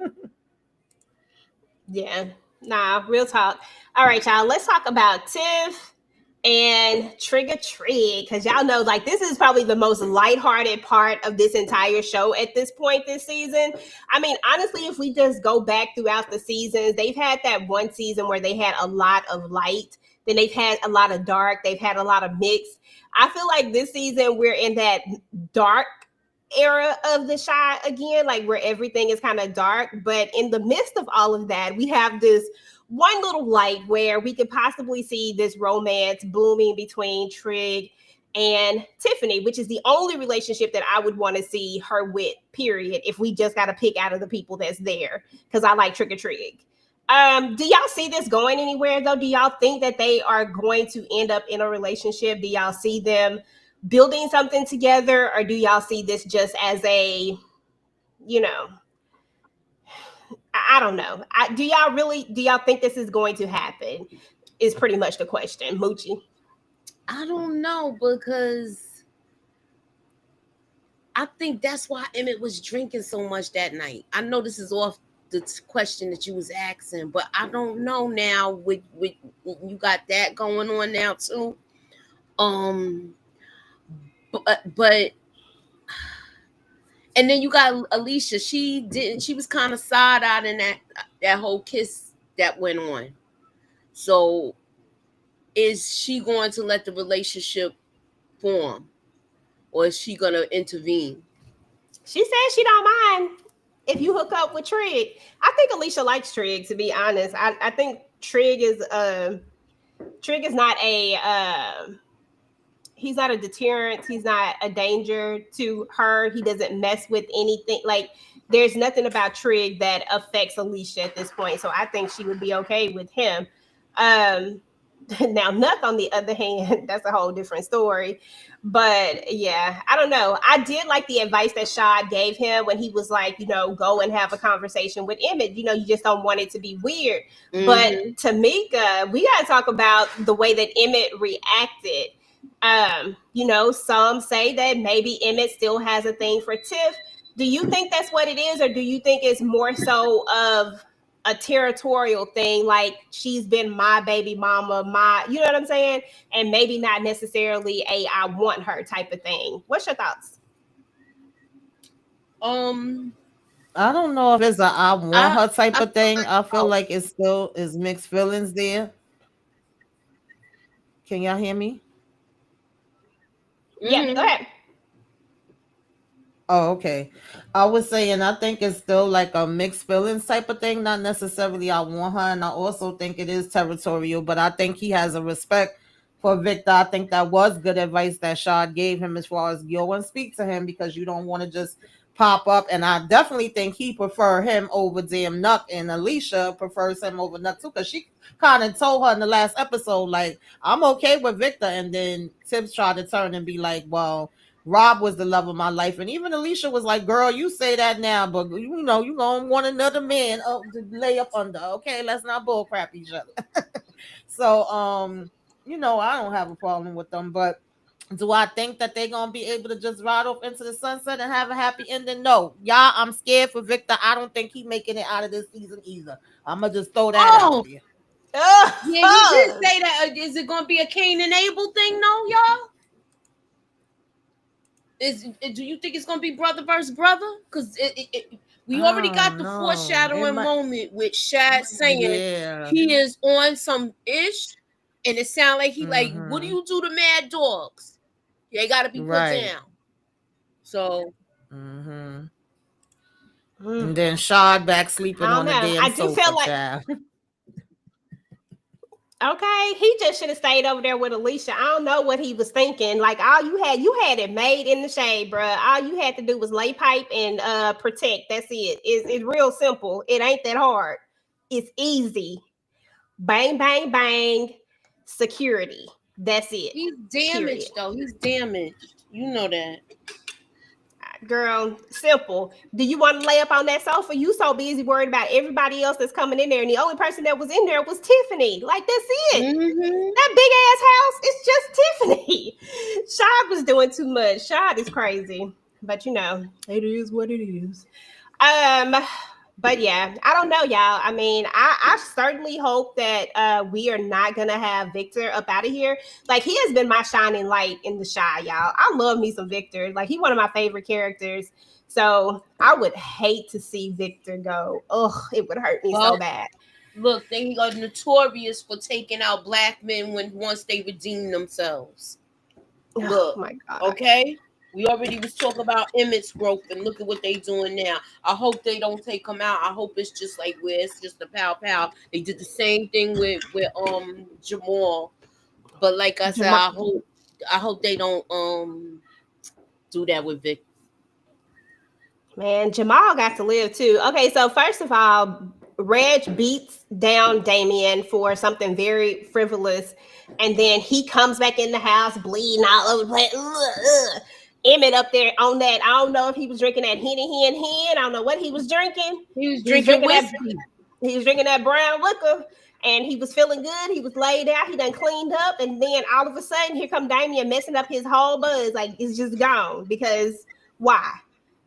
Yeah, nah, real talk. All right, y'all, let's talk about Tiff and Trigger Trig, because y'all know, like, this is probably the most lighthearted part of this entire show at this point this season. I mean, honestly, if we just go back throughout the seasons, they've had that one season where they had a lot of light, then they've had a lot of dark, they've had a lot of mix. I feel like this season we're in that dark era of the Shy again, like where everything is kind of dark. But in the midst of all of that, we have this one little light where we could possibly see this romance blooming between Trig and Tiffany, which is the only relationship that I would want to see her with, period, if we just got to pick out of the people that's there, because I like Trigger Trig. Do y'all see this going anywhere though? Do y'all think that they are going to end up in a relationship? Do y'all see them building something together, or do y'all see this just as a, I don't know. Do y'all think this is going to happen? Is pretty much the question. Moochie. I don't know, because I think that's why Emmett was drinking so much that night. I know this is off the question that you was asking, but I don't know now. With you got that going on now too. But and then you got Alicia. She was kind of side-eyed in that whole kiss that went on. So is she going to let the relationship form, or is she going to intervene? She says she don't mind if you hook up with Trig. I think Alicia likes Trig, to be honest. I think Trig is not a he's not a deterrent. He's not a danger to her. He doesn't mess with anything. Like, there's nothing about Trig that affects Alicia at this point. So I think she would be okay with him. Now, Nuck, on the other hand, that's a whole different story. But yeah, I don't know. I did like the advice that Shad gave him when he was like, go and have a conversation with Emmett. You just don't want it to be weird. Mm-hmm. But Tamika, we got to talk about the way that Emmett reacted. Some say that maybe Emmett still has a thing for Tiff. Do you think that's what it is, or do you think it's more so of a territorial thing, like she's been my baby mama, you know what I'm saying? And maybe not necessarily a I want her type of thing. What's your thoughts? I don't know if it's a I want her type of thing. I feel like it still is mixed feelings there. Can y'all hear me? Yeah, go ahead. Oh, okay. I was saying, I think it's still like a mixed feelings type of thing, not necessarily I want her. And I also think it is territorial, but I think he has a respect for Victor. I think that was good advice that Shad gave him as far as go and speak to him, because you don't want to just pop up. And I definitely think he prefer him over damn Nuck, and Alicia prefers him over Nuck too, because she kind of told her in the last episode, like, I'm okay with Victor. And then Tibbs tried to turn and be like, well, Rob was the love of my life. And even Alicia was like, girl, you say that now, but you gonna want another man to lay up under. Okay, let's not bull crap each other. So I don't have a problem with them, but do I think that they're gonna be able to just ride off into the sunset and have a happy ending? No. Y'all, I'm scared for Victor. I don't think he's making it out of this season either. I'm gonna just throw that out there. Yeah, he did say that. Is it gonna be a Cain and Abel thing? No, y'all. Do you think it's gonna be brother versus brother? Because we already got the foreshadowing moment with Shad saying he is on some ish, and it sounds like he like, what do you do to mad dogs? They got to be put down. So, and then Shad back sleeping on the damn sofa. I do feel like Okay, he just should have stayed over there with Alicia. I don't know what he was thinking. Like all you had it made in the shade, bruh. All you had to do was lay pipe and protect. That's it. It's real simple. It ain't that hard. It's easy. Bang, bang, bang. Security. That's it. He's damaged though. He's damaged. You know that. Girl, simple. Do you want to lay up on that sofa? You so busy worried about everybody else that's coming in there, and the only person that was in there was Tiffany. Like that's it. That big ass house, it's just Tiffany. Shad was doing too much. Shad is crazy, but you know it is what it is. But yeah, I don't know, y'all. I mean, I certainly hope that we are not gonna have Victor up out of here. Like he has been my shining light in the Shy, y'all. I love me some Victor. Like he one of my favorite characters. So I would hate to see Victor go. Ugh, it would hurt me so bad. Look, they are notorious for taking out black men once they redeem themselves. Look, oh my God. Okay. We already was talking about Emmett's growth, and look at what they doing now. I hope they don't take him out. I hope it's just like where it's just a pow. They did the same thing with Jamal, but like I said, I hope they don't do that with Vic. Man, Jamal got to live too. Okay, so first of all, Reg beats down Damien for something very frivolous, and then he comes back in the house bleeding all over the place. Emmett up there on that. I don't know if he was drinking that Henny. I don't know what he was drinking. He was drinking whiskey. He was drinking that brown liquor, and he was feeling good. He was laid out. He done cleaned up, and then all of a sudden, here come Damien messing up his whole buzz. Like it's just gone. Because why?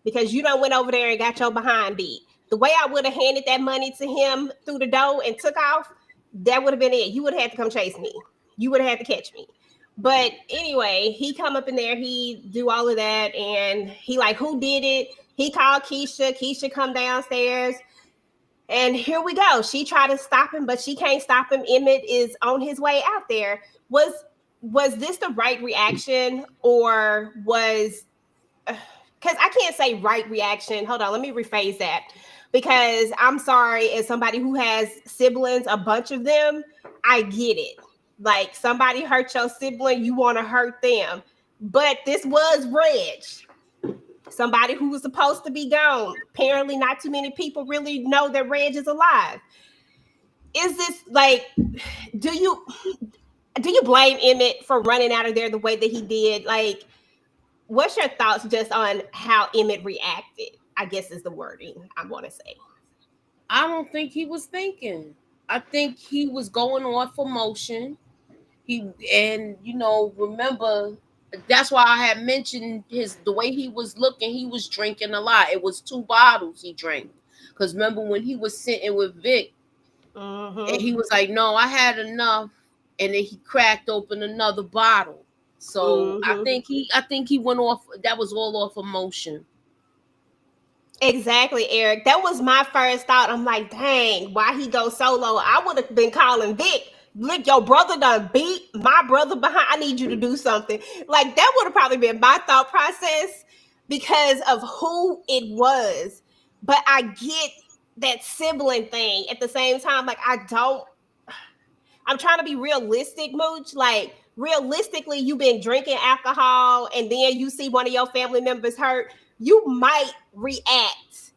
Because you done went over there and got your behind beat. The way I would have handed that money to him through the door and took off, that would have been it. You would have had to come chase me. You would have had to catch me. But anyway, he come up in there, he do all of that, and he like, who did it? He called Keisha. Keisha come downstairs, and here we go. She tried to stop him, but she can't stop him. Emmett is on his way out there. Was this the right reaction, or was... Because I can't say right reaction. Hold on, let me rephrase that. Because I'm sorry, as somebody who has siblings, a bunch of them, I get it. Like somebody hurt your sibling, you want to hurt them. But this was Reg, somebody who was supposed to be gone. Apparently, not too many people really know that Reg is alive. Is this like, do you blame Emmett for running out of there the way that he did? Like, what's your thoughts just on how Emmett reacted? I guess is the wording I want to say. I don't think he was thinking. I think he was going off emotion. Remember, that's why I had mentioned the way he was looking. He was drinking a lot. It was 2 bottles he drank. Because remember when he was sitting with Vic, and he was like, "No, I had enough," and then he cracked open another bottle. So I think he went off. That was all off emotion. Exactly, Eric. That was my first thought. I'm like, dang, why he go solo? I would have been calling Vic. Look, your brother done beat my brother behind. I need you to do something. Like that would have probably been my thought process because of who it was. But I get that sibling thing at the same time. Like I'm trying to be realistic, Mooch. Like realistically, you've been drinking alcohol and then you see one of your family members hurt. You might react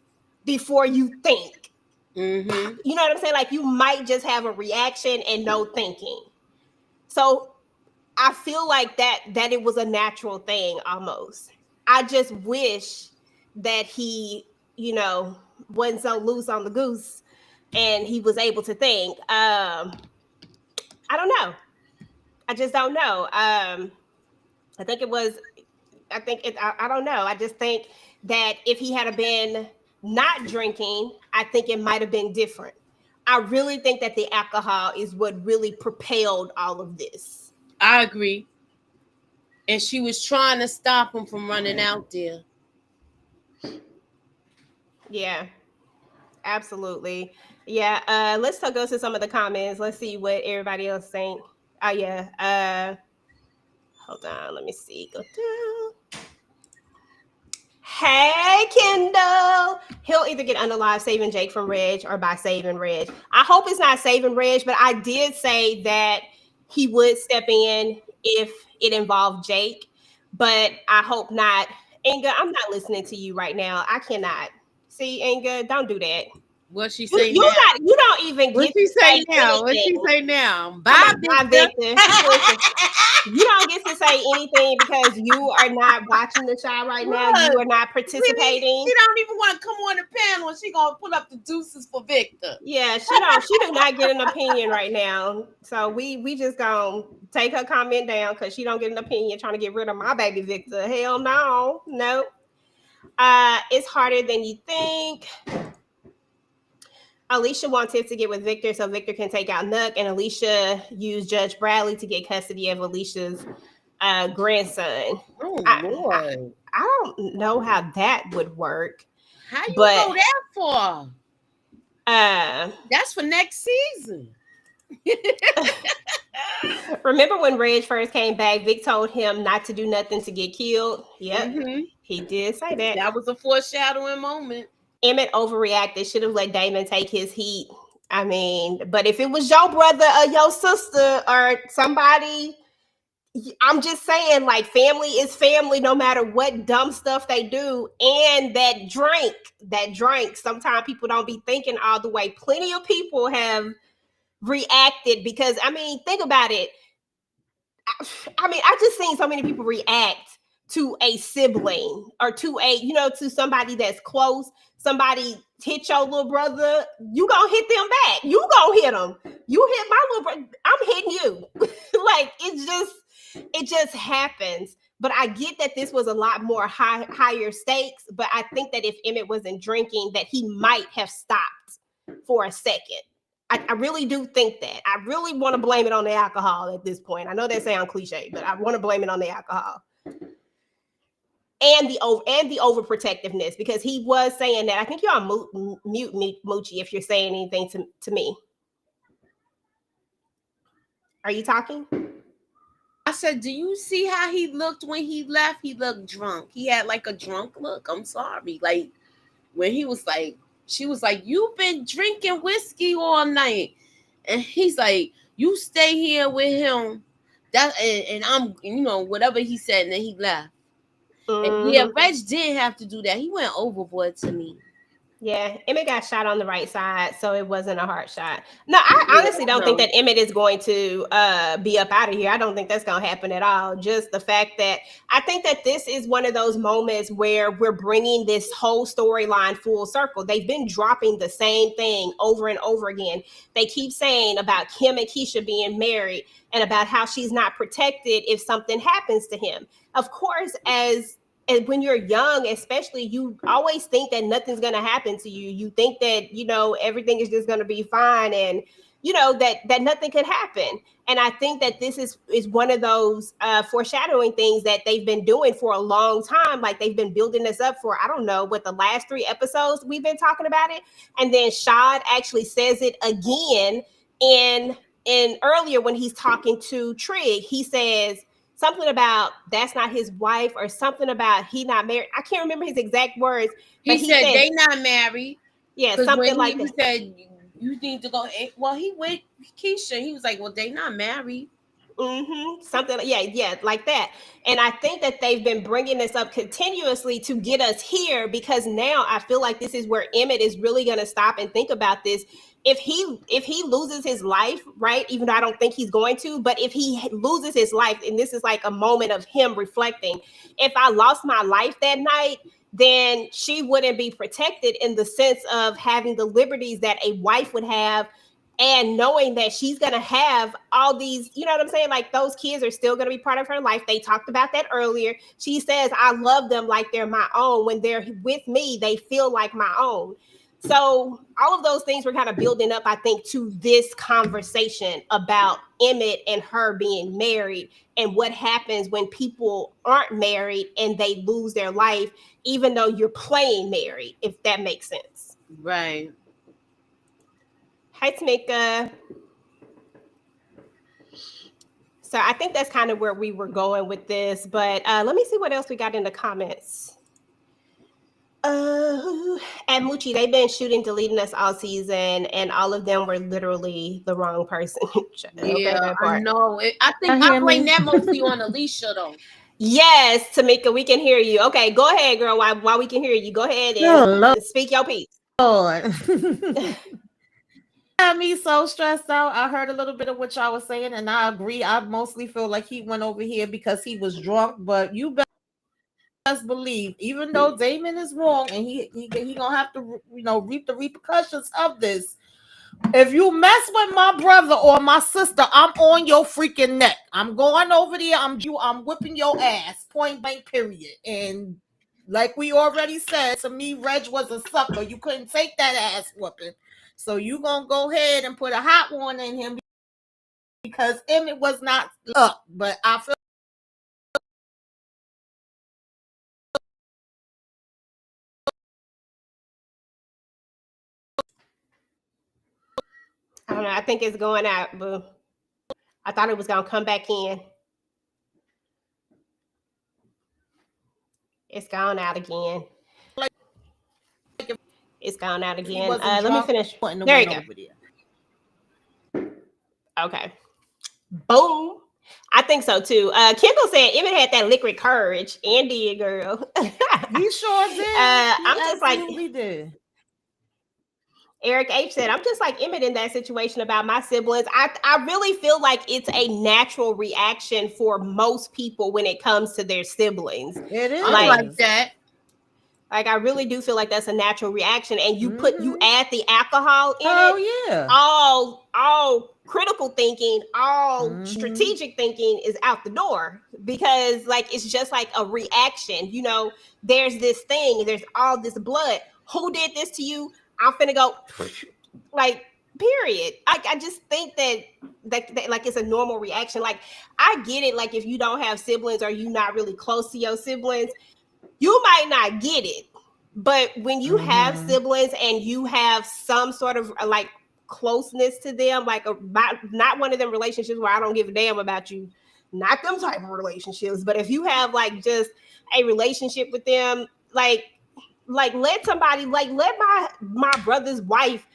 before you think. Mm-hmm. You know what I'm saying? Like you might just have a reaction and no thinking. So I feel like that it was a natural thing almost. I just wish that he, wasn't so loose on the goose and he was able to think. I don't know. I just don't know. I don't know. I just think that if he had been not drinking, I think it might have been different. I really think that the alcohol is what really propelled all of this. I agree. And she was trying to stop him from running out there. Yeah, absolutely. Yeah, let's go to some of the comments. Let's see what everybody else think. Oh, yeah. Hold on, let me see. Go down. Hey, Kendall. He'll either get unalive saving Jake from Reg or by saving Reg. I hope it's not saving Reg, but I did say that he would step in if it involved Jake. But I hope not. Inga, I'm not listening to you right now. I cannot. See, Inga, don't do that. What she say You now? you don't even What get she to say say now? What she anything. say now? Bye, Bye, Victor. Victor. Listen, you don't get to say anything because you are not watching the show right now. You are not participating. She don't even want to come on the panel, and she gonna put up the deuces for Victor. Yeah, she don't. She do not get an opinion right now. So we just gonna take her comment down because she don't get an opinion trying to get rid of my baby Victor. Hell no, nope. It's harder than you think. Alicia wants Tiff to get with Victor so Victor can take out Nuck, and Alicia used Judge Bradley to get custody of Alicia's grandson. Oh Lord, I don't know how that would work. How you go that far? That's for next season. Remember when Reg first came back, Vic told him not to do nothing to get killed? Yep. Mm-hmm. He did say that. That was a foreshadowing moment. Emmett overreacted, should have let Damon take his heat. I mean, but if it was your brother or your sister or somebody, I'm just saying, like, family is family no matter what dumb stuff they do. And that drink, sometimes people don't be thinking all the way. Plenty of people have reacted because, I mean, think about it. I mean, I've just seen so many people react to a sibling or to to somebody that's close. Somebody hit your little brother, you gonna hit them back. You gonna hit them. You hit my little brother, I'm hitting you. Like, it just happens. But I get that this was a lot more higher stakes. But I think that if Emmett wasn't drinking, that he might have stopped for a second. I really do think that. I really want to blame it on the alcohol at this point. I know that sounds cliche, but I want to blame it on the alcohol. And the overprotectiveness, because he was saying that. I think you're on mute, Moochie, if you're saying anything to me. Are you talking? I said, do you see how he looked when he left? He looked drunk. He had like a drunk look. I'm sorry. Like, when he was like, she was like, you've been drinking whiskey all night. And he's like, you stay here with him. And I'm, whatever he said, and then he left. And yeah, Reg didn't have to do that. He went overboard to me. Yeah, Emmett got shot on the right side, so it wasn't a hard shot. No, I honestly don't think that Emmett is going to be up out of here. I don't think that's going to happen at all. Just the fact that I think that this is one of those moments where we're bringing this whole storyline full circle. They've been dropping the same thing over and over again. They keep saying about Kim and Keisha being married and about how she's not protected if something happens to him. Of course, and when you're young, especially, you always think that nothing's going to happen to you. You think that, everything is just going to be fine and, that nothing could happen. And I think that this is one of those foreshadowing things that they've been doing for a long time. Like, they've been building this up for, I don't know, what the last 3 episodes we've been talking about it. And then Shad actually says it again in earlier when he's talking to Trig. He says something about that's not his wife or something about he not married. I can't remember his exact words. He said they not married. Yeah, something like that. He said you need to go. Well, he went Keisha. He was like, well, they not married. Mm-hmm. Something, yeah, like that. And I think that they've been bringing this up continuously to get us here because now I feel like this is where Emmett is really going to stop and think about this. If he loses his life, right, even though I don't think he's going to, but if he loses his life, and this is like a moment of him reflecting, if I lost my life that night, then she wouldn't be protected in the sense of having the liberties that a wife would have and knowing that she's going to have all these, you know what I'm saying? Like, those kids are still going to be part of her life. They talked about that earlier. She says, I love them like they're my own. When they're with me, they feel like my own. So all of those things were kind of building up, I think, to this conversation about Emmett and her being married and what happens when people aren't married and they lose their life, even though you're playing married, if that makes sense. Right. Hi, Tamika. So I think that's kind of where we were going with this, but let me see what else we got in the comments. At Moochie, they've been shooting, deleting us all season, and all of them were literally the wrong person. Okay, Yeah, that I part. know. I think hear I blame me? that mostly on Alicia though. Yes, Tamika, we can hear you. Okay, go ahead, girl. While we can hear you, go ahead Good and speak your piece. Lord. Had me so stressed out. I heard a little bit of what y'all was saying, and I agree. I mostly feel like he went over here because he was drunk, but you best believe, even though Damon is wrong and he gonna have to reap the repercussions of this. If you mess with my brother or my sister, I'm on your freaking neck. I'm going over there. I'm whipping your ass. Point blank. Period. And like we already said, to me, Reg was a sucker. You couldn't take that ass whooping. So you gonna go ahead and put a hot one in him because Emmett was not up. But I feel I don't know. I think it's going out, boo. I thought it was gonna come back in. It's gone out again. like It's gone out he again. wasn't Let me drunk. finish. Putting the There you one go. over there. Okay. Boom. I think so too. Kendall said Emmett had that liquid courage. Andy, girl. He sure did. I'm just like Absolutely did. Eric H said, I'm just like Emmett in that situation about my siblings. I really feel like it's a natural reaction for most people when it comes to their siblings. It is. I'm like that. Like I really do feel like that's a natural reaction. And you add the alcohol in Oh it. yeah. All critical thinking, all strategic thinking is out the door because like it's just like a reaction. You know, there's this thing, there's all this blood. Who did this to you? I'm finna go like period. I just think that like it's a normal reaction. Like I get it, like if you don't have siblings or you're not really close to your siblings, you might not get it. But when you have siblings and you have some sort of like closeness to them, like not one of them relationships where I don't give a damn about you, not them type of relationships, but if you have like just a relationship with them, like let somebody like let my brother's wife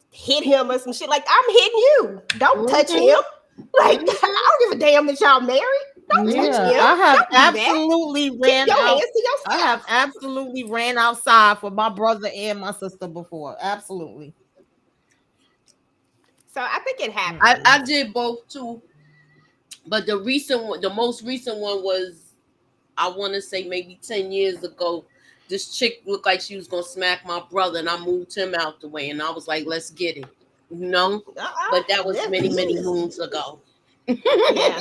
hit him or some shit, like I'm hitting you, don't touch him, like I don't give a damn that y'all married. Don't touch him. I have Don't do that. absolutely Keep ran your out. hands to yourself. I have absolutely ran outside for my brother and my sister before. Absolutely. So I think it happened. I did both too, but the most recent one was, I want to say maybe 10 years ago. This chick looked like she was gonna smack my brother, and I moved him out the way, and I was like, "Let's get it," you know. But that was many moons ago. Yeah.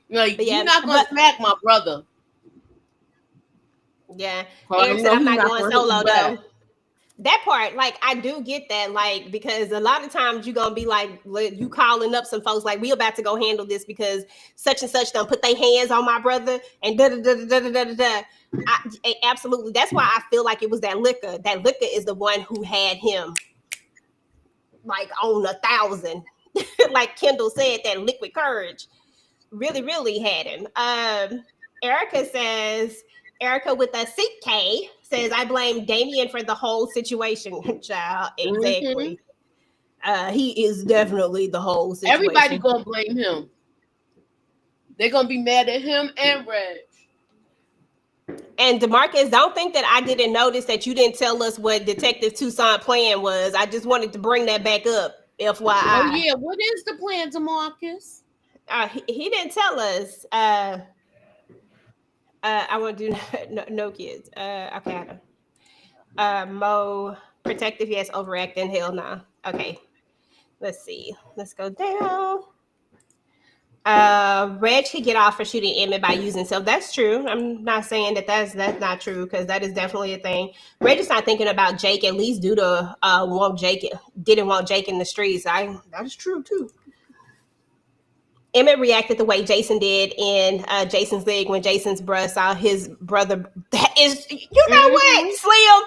Like you're not gonna smack my brother. Yeah. Well, Eric said I'm not going solo though. That part, like I do get that, like because a lot of times you're gonna be like you calling up some folks like we about to go handle this because such and such don't put their hands on my brother and da da da da da da da. Absolutely, that's why I feel like it was that liquor. That liquor is the one who had him like on 1,000. Like Kendall said, that liquid courage really, really had him. Erica says. Erica with a CK says, I blame Damien for the whole situation, child. Exactly. He is definitely the whole situation. Everybody gonna blame him. They're gonna be mad at him and Reg. And DeMarcus, don't think that I didn't notice that you didn't tell us what Detective Tucson plan was. I just wanted to bring that back up, FYI. Oh yeah, what is the plan, DeMarcus? He didn't tell us. I want to do no kids. Okay. Mo protective, yes. Overacting, hell no. Okay. Let's see. Let's go down. Reg could get off for shooting Emmett by using self. That's true. I'm not saying that's not true because that is definitely a thing. Reg is not thinking about Jake, at least due to didn't want Jake in the streets. That is true too. Emmett reacted the way Jason did in Jason's leg when Jason's brother saw his brother. That is, you know what, Slim?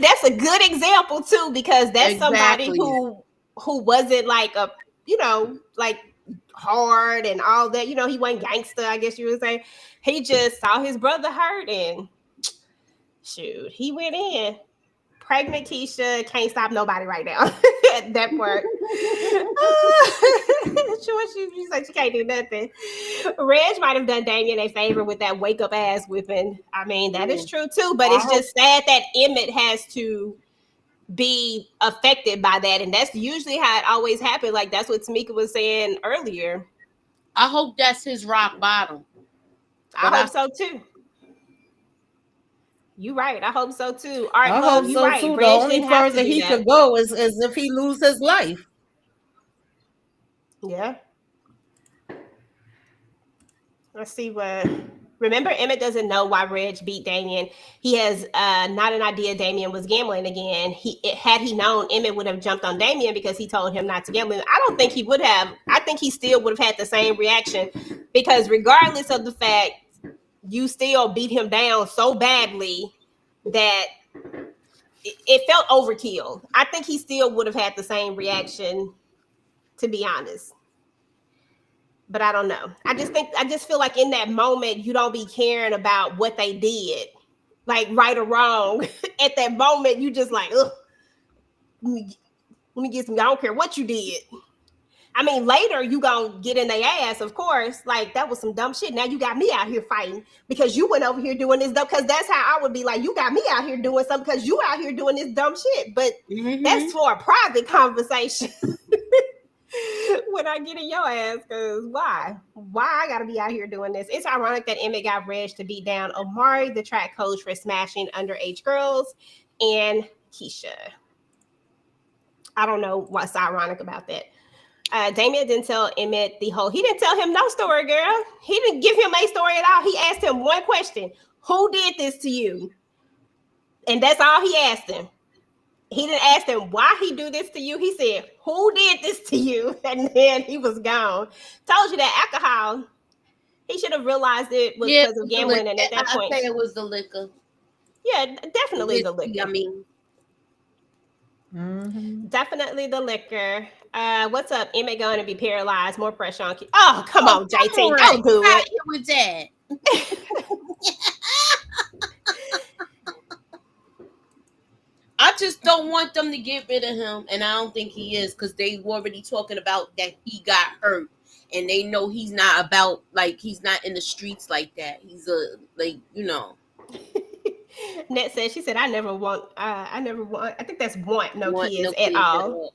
That's a good example too, because that's somebody who wasn't like a, like hard and all that. He wasn't gangster, I guess you would say. He just saw his brother hurt and Shoot, he went in. Pregnant Keisha can't stop nobody right now. That part. Sure, she said she can't do nothing. Reg might have done Damien a favor with that wake up ass whipping. I mean, that is true too, but it's just sad that Emmett has to be affected by that, and that's usually how it always happens. Like that's what Tamika was saying earlier. I hope that's his rock bottom. I hope so too. You right. I hope so too. All right, I hope you so right. too. Reg The only didn't have to further do he that. could go is if he loses his life. Yeah. Let's see what. Remember, Emmett doesn't know why Reg beat Damien. He has not an idea Damien was gambling again. Had he known, Emmett would have jumped on Damien because he told him not to gamble. I don't think he would have. I think he still would have had the same reaction because regardless of the fact you still beat him down so badly that it felt overkill. I think he still would have had the same reaction, to be honest. But I don't know. I just feel like in that moment, you don't be caring about what they did, like right or wrong. At that moment, you just like, ugh, let me get some, I don't care what you did. I mean, later you gonna get in their ass, of course. Like that was some dumb shit. Now you got me out here fighting because you went over here doing this dumb. Because that's how I would be like, you got me out here doing something because you out here doing this dumb shit. But that's for a private conversation. When I get in your ass, because why I gotta be out here doing this? It's ironic that Emmett got Reg to beat down Omari, the track coach, for smashing underage girls, and Keisha. I don't know what's ironic about that. Damien didn't tell Emmett he didn't tell him no story, girl. He didn't give him a story at all. He asked him one question: who did this to you? And that's all he asked him. He didn't ask him why he do this to you. He said, who did this to you? And then he was gone. Told you that alcohol, he should have realized it was because of gambling. And at that point, I say it was the liquor. Yeah, definitely the liquor. I mean, definitely the liquor. What's up? Emmett going to be paralyzed. More pressure on. Oh, come on, JT. Don't do it. With that. I just don't want them to get rid of him, and I don't think he is because they were already talking about that he got hurt, and they know he's not about he's not in the streets like that. He's Net said she said I never want. I think that's want no kids at all.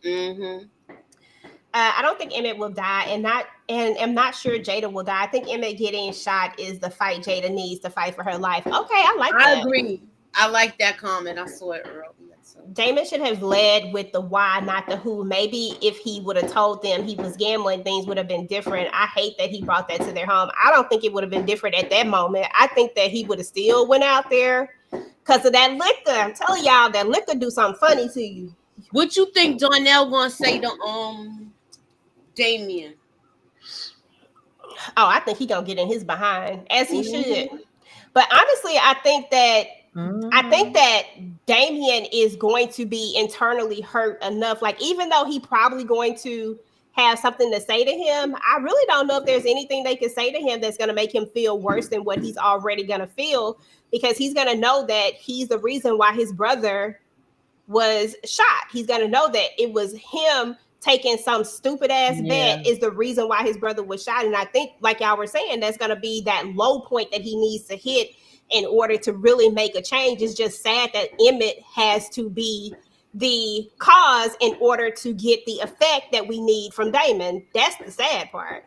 I don't think Emmett will die, and I'm not sure Jada will die. I think Emmett getting shot is the fight Jada needs to fight for her life. Okay, I agree. I like that comment. I saw it earlier. So. Damon should have led with the why, not the who. Maybe if he would have told them he was gambling, things would have been different. I hate that he brought that to their home. I don't think it would have been different at that moment. I think that he would have still went out there because of that liquor. I'm telling y'all, that liquor do something funny to you. What you think Darnell gonna say to Damien? Oh, I think he gonna get in his behind, as he should. But honestly, I think that Damien is going to be internally hurt enough. Like, even though he probably going to have something to say to him, I really don't know if there's anything they can say to him that's going to make him feel worse than what he's already going to feel, because he's going to know that he's the reason why his brother was shot. He's going to know that it was him taking some stupid ass bet is the reason why his brother was shot. And I think, like y'all were saying, that's going to be that low point that he needs to hit in order to really make a change. It's just sad that Emmett has to be the cause in order to get the effect that we need from Damon. That's the sad part.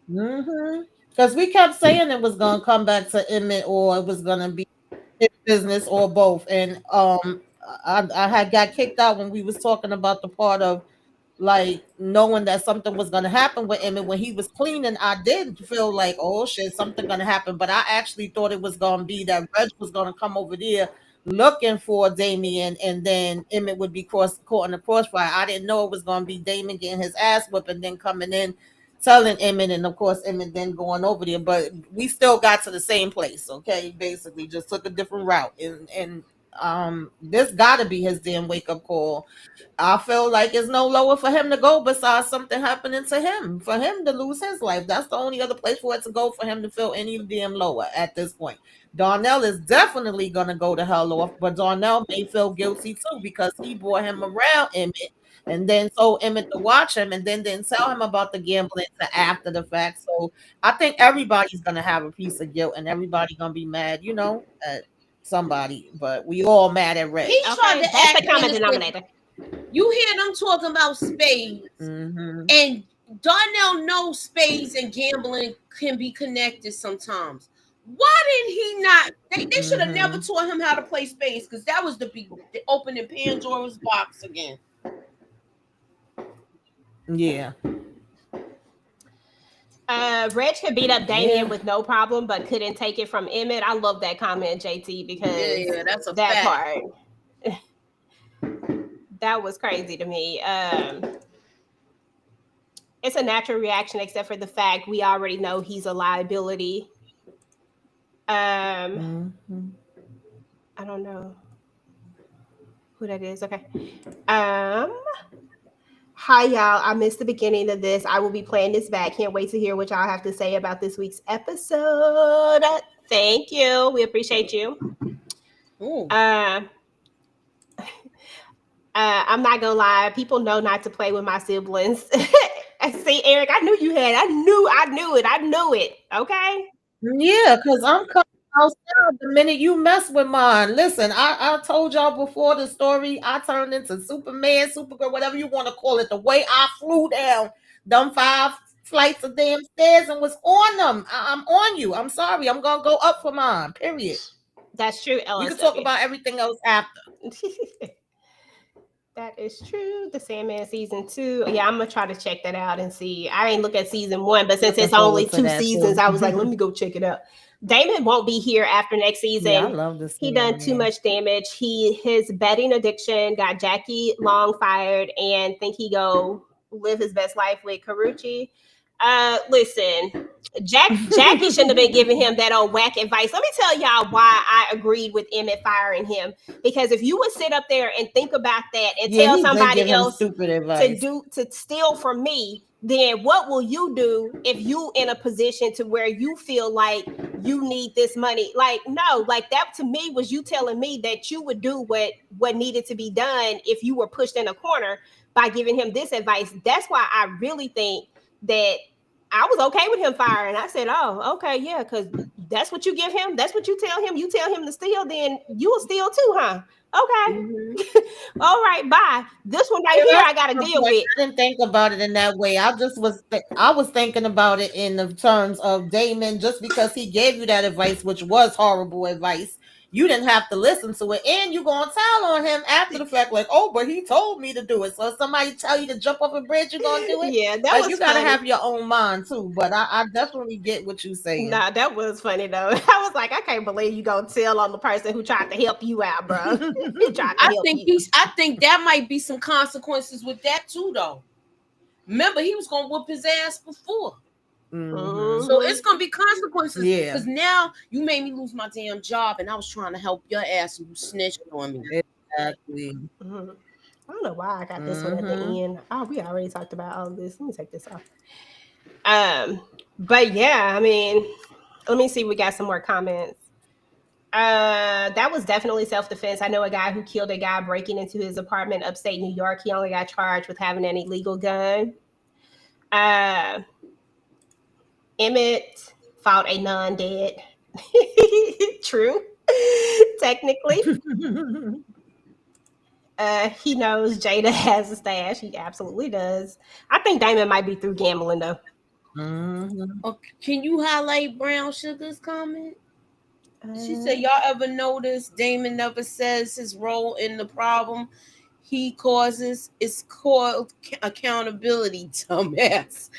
Because we kept saying it was going to come back to Emmett, or it was going to be his business, or both. And I had got kicked out when we was talking about the part of like knowing that something was going to happen with Emmett when he was cleaning. I did feel like, oh shit, something going to happen. But I actually thought it was going to be that Reg was going to come over there looking for Damien, and then Emmett would be caught in the crossfire. I didn't know it was going to be Damien getting his ass whipped and then coming in telling Emmett, and of course Emmett then going over there. But we still got to the same place, okay? Basically just took a different route. And this gotta be his damn wake-up call. I feel like it's no lower for him to go besides something happening to him, for him to lose his life. That's the only other place for it to go for him to feel any damn lower at this point. Darnell is definitely gonna go to hell off, but Darnell may feel guilty too because he brought him around Emmett and then told Emmett to watch him and then didn't tell him about the gambling to after the fact. So I think everybody's gonna have a piece of guilt and everybody gonna be mad, at somebody, but we all mad at Ray. He tried to That's act the common innocent. denominator. You hear them talking about spades, and Darnell knows spades and gambling can be connected sometimes. Why didn't he not? They should have never taught him how to play spades because that was the opening Pandora's box again. Yeah. Reg could beat up Damien with no problem, but couldn't take it from Emmett. I love that comment, JT, because that's a that fact. part that was crazy to me. It's a natural reaction, except for the fact we already know he's a liability. I don't know who that is. Okay. Hi, y'all. I missed the beginning of this. I will be playing this back. Can't wait to hear what y'all have to say about this week's episode. Thank you. We appreciate you. I'm not gonna lie. People know not to play with my siblings. See, Eric, I knew you had. I knew it. Okay. Yeah, because I'm coming outside the minute you mess with mine. Listen, I told y'all before the story, I turned into Superman, Supergirl, whatever you want to call it. The way I flew down them 5 flights of damn stairs and was on them. I'm on you. I'm sorry. I'm gonna go up for mine. Period. That's true, LSW. You can talk about everything else after. That is true. The Sandman season 2. Yeah, I'm gonna try to check that out and see. I ain't look at season 1, but since it's only 2 seasons, I was like, let me go check it out. Damon won't be here after next season. Yeah, I love this. He done too much damage. His betting addiction got Jackie Long fired, and think he go live his best life with Karuchi. Listen, Jackie shouldn't have been giving him that old whack advice. Let me tell y'all why I agreed with Emmett firing him. Because if you would sit up there and think about that and tell somebody else to steal from me, then what will you do if you in a position to where you feel like you need this money? Like, no, like that to me was you telling me that you would do what needed to be done if you were pushed in a corner by giving him this advice. That's why I really think that I was okay with him firing. I said, oh, okay, yeah, because that's what you give him. That's what you tell him. You tell him to steal, then you will steal too, huh? Okay. All right, bye. This one right here, I got to deal with. I didn't think about it in that way. I was thinking about it in the terms of Damon, just because he gave you that advice, which was horrible advice. You didn't have to listen to it, and you're gonna tell on him after the fact, like, oh, but he told me to do it. So if somebody tell you to jump off a bridge, you're gonna do it. Yeah, that was. You gotta have your own mind too. But I definitely get what you saying. Nah, that was funny though. I was like, I can't believe you gonna tell on the person who tried to help you out, bro. I think that might be some consequences with that too, though. Remember, he was gonna whoop his ass before. So it's gonna be consequences. Yeah, because now you made me lose my damn job, and I was trying to help your ass, and you snitched on me. Exactly. I don't know why I got this one at the end. Oh, we already talked about all of this. Let me take this off. But yeah, I mean, let me see. We got some more comments. That was definitely self-defense. I know a guy who killed a guy breaking into his apartment upstate New York. He only got charged with having an illegal gun. Emmett fought a non-dead. True. Technically. He knows Jada has a stash. He absolutely does. I think Damon might be through gambling though. Can you highlight Brown Sugar's comment? She said, y'all ever notice Damon never says his role in the problem he causes? It's called accountability, dumbass.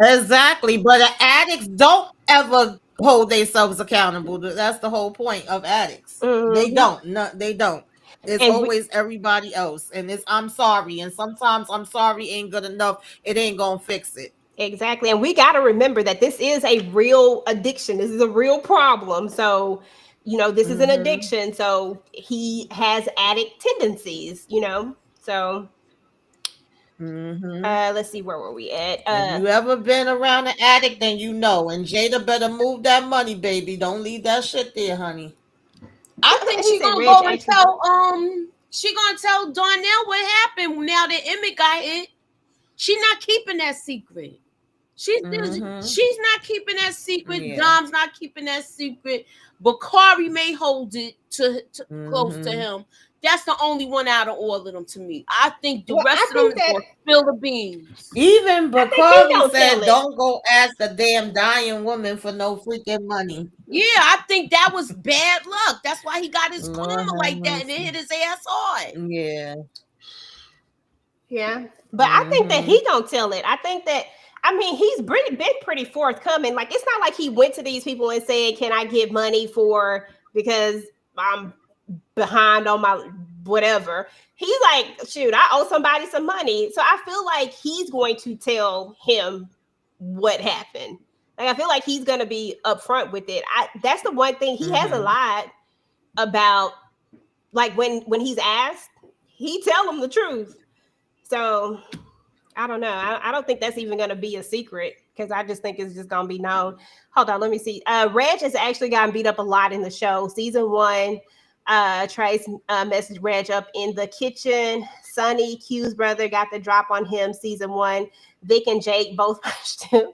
Exactly, but the addicts don't ever hold themselves accountable. That's the whole point of addicts. They don't. No, they don't. It's always everybody else, and it's I'm sorry, and sometimes I'm sorry ain't good enough. It ain't gonna fix it. Exactly, and we got to remember that this is a real addiction. This is a real problem. So this is an Mhm. addiction, so he has addict tendencies, So Mhm. let's see, where were we at? If you ever been around an addict, then you know. And Jada better move that money, baby. Don't leave that shit there, honey. I think She she said gonna Reg go and actually. tell she gonna tell Darnell what happened now that Emmett got hit. She not keeping that secret. She's Mhm. not keeping that secret. Yeah. Dom's not keeping that secret. Bakari may hold it to close to Mhm. him. That's the only one out of all of them to me. I think the Well, rest I of them think is that gonna spill the beans. Even I think he Bakari gonna tell said, it. "Don't go ask a damn dying woman for no freaking money." Yeah, I think that was bad luck. That's why he got his Lord karma have like that and it mercy. hit his ass hard. Yeah. Yeah, but I think that Mhm. he gonna tell it. I think that he's been pretty forthcoming. Like, it's not like he went to these people and said, "Can I get money for because I'm behind on my whatever." He's like, "Shoot, I owe somebody some money," so I feel like he's going to tell him what happened. Like, I feel like he's gonna be upfront with it. That's the one thing he hasn't Mhm. lied about. Like, when he's asked, he tell him the truth. So I don't know. I don't think that's even going to be a secret, because I just think it's just going to be known. Hold on, let me see. Reg has actually gotten beat up a lot in the show. Season 1, Trace messaged Reg up in the kitchen. Sonny, Q's brother, got the drop on him. Season 1, Vic and Jake both pushed him.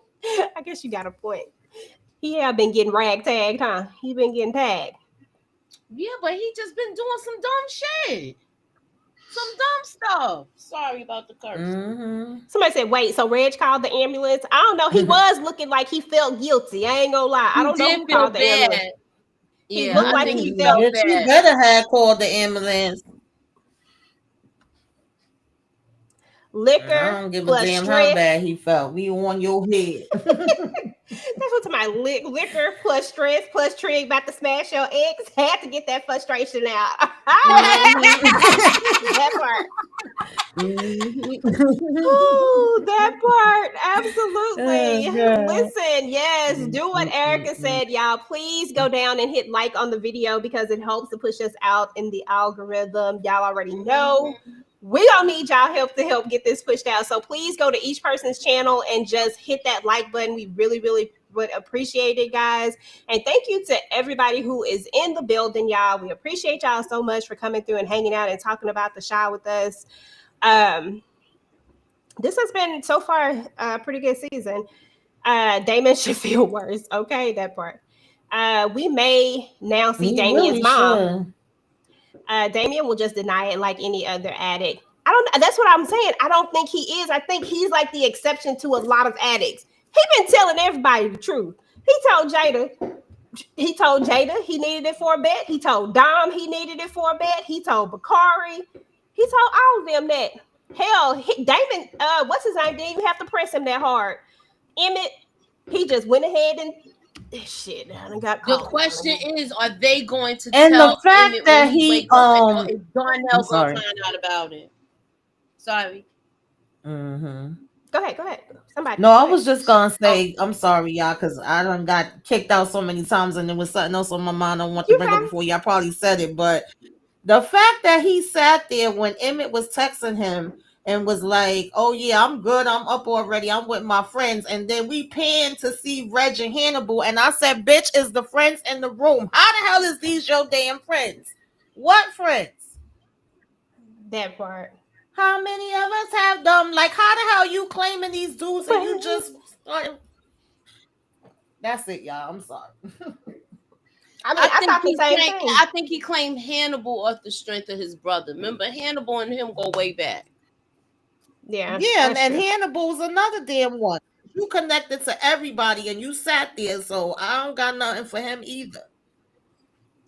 I guess you got a point. He have been getting rag tagged, huh? He been getting tagged. Yeah, but he just been doing some dumb shit. Some dumb stuff. Sorry about the curse. Mhm. Somebody said, "Wait, so Reg called the ambulance?" I don't know. He was looking like he felt guilty. I ain't gonna lie. I He don't know did who feel called the ambulance. bad. He Yeah, looked I like think he he felt. felt Bitch, you bad. better have called the ambulance. I Liquor don't give a plus damn how stress. bad he felt. We on your head. That's what my liquor plus stress plus Trig about to smash your ex. Had to get that frustration out. That part. Oh, that part. Oh, Absolutely. God. Listen, yes, do what Erica said, y'all. Please go down and hit like on the video, because it helps to push us out in the algorithm. Y'all already know. We don't need y'all help to help get this pushed out. So please go to each person's channel and just hit that like button. We really, really would appreciate it, guys. And thank you to everybody who is in the building, y'all. We appreciate y'all so much for coming through and hanging out and talking about the Chi with us. This has been so far a pretty good season. Damon should feel worse. Okay, that part. We may now see He Damien's really mom. should. Damien will just deny it like any other addict. I don't. That's what I'm saying. I don't think he is. I think he's like the exception to a lot of addicts. He been telling everybody the truth. He told Jada he needed it for a bet. He told Dom he needed it for a bet. He told Bakari. He told all of them that. Hell, Damon, what's his name? Didn't even have to press him that hard. Emmett, he just went ahead and shit. I got The caught. question is, are they going to And the tell fact Emmett that when he he wake up, and is I'm Darnell gonna sorry. find out about it? Sorry. Mm-hmm. Go ahead. Somebody. No, go I ahead. was just gonna Oh, say I'm sorry, y'all, because I done got kicked out so many times, and there was something else on my mind I want to You bring up fine? before y'all probably said it. But the fact that he sat there when Emmett was texting him and was like, "Oh yeah, I'm good. I'm up already. I'm with my friends," and then we panned to see Reg and Hannibal, and I said, "Bitch, is the friends in the room? How the hell is these your damn friends? What friends? That part. How many of us have them? Like, how the hell you claiming these dudes and you just that's it, y'all. I'm sorry. I thought the same thing. I think he claimed Hannibal off the strength of his brother. Remember, Hannibal and him go way back. Yeah. Yeah, and true. Hannibal's another damn one. You connected to everybody and you sat there, so I don't got nothing for him either.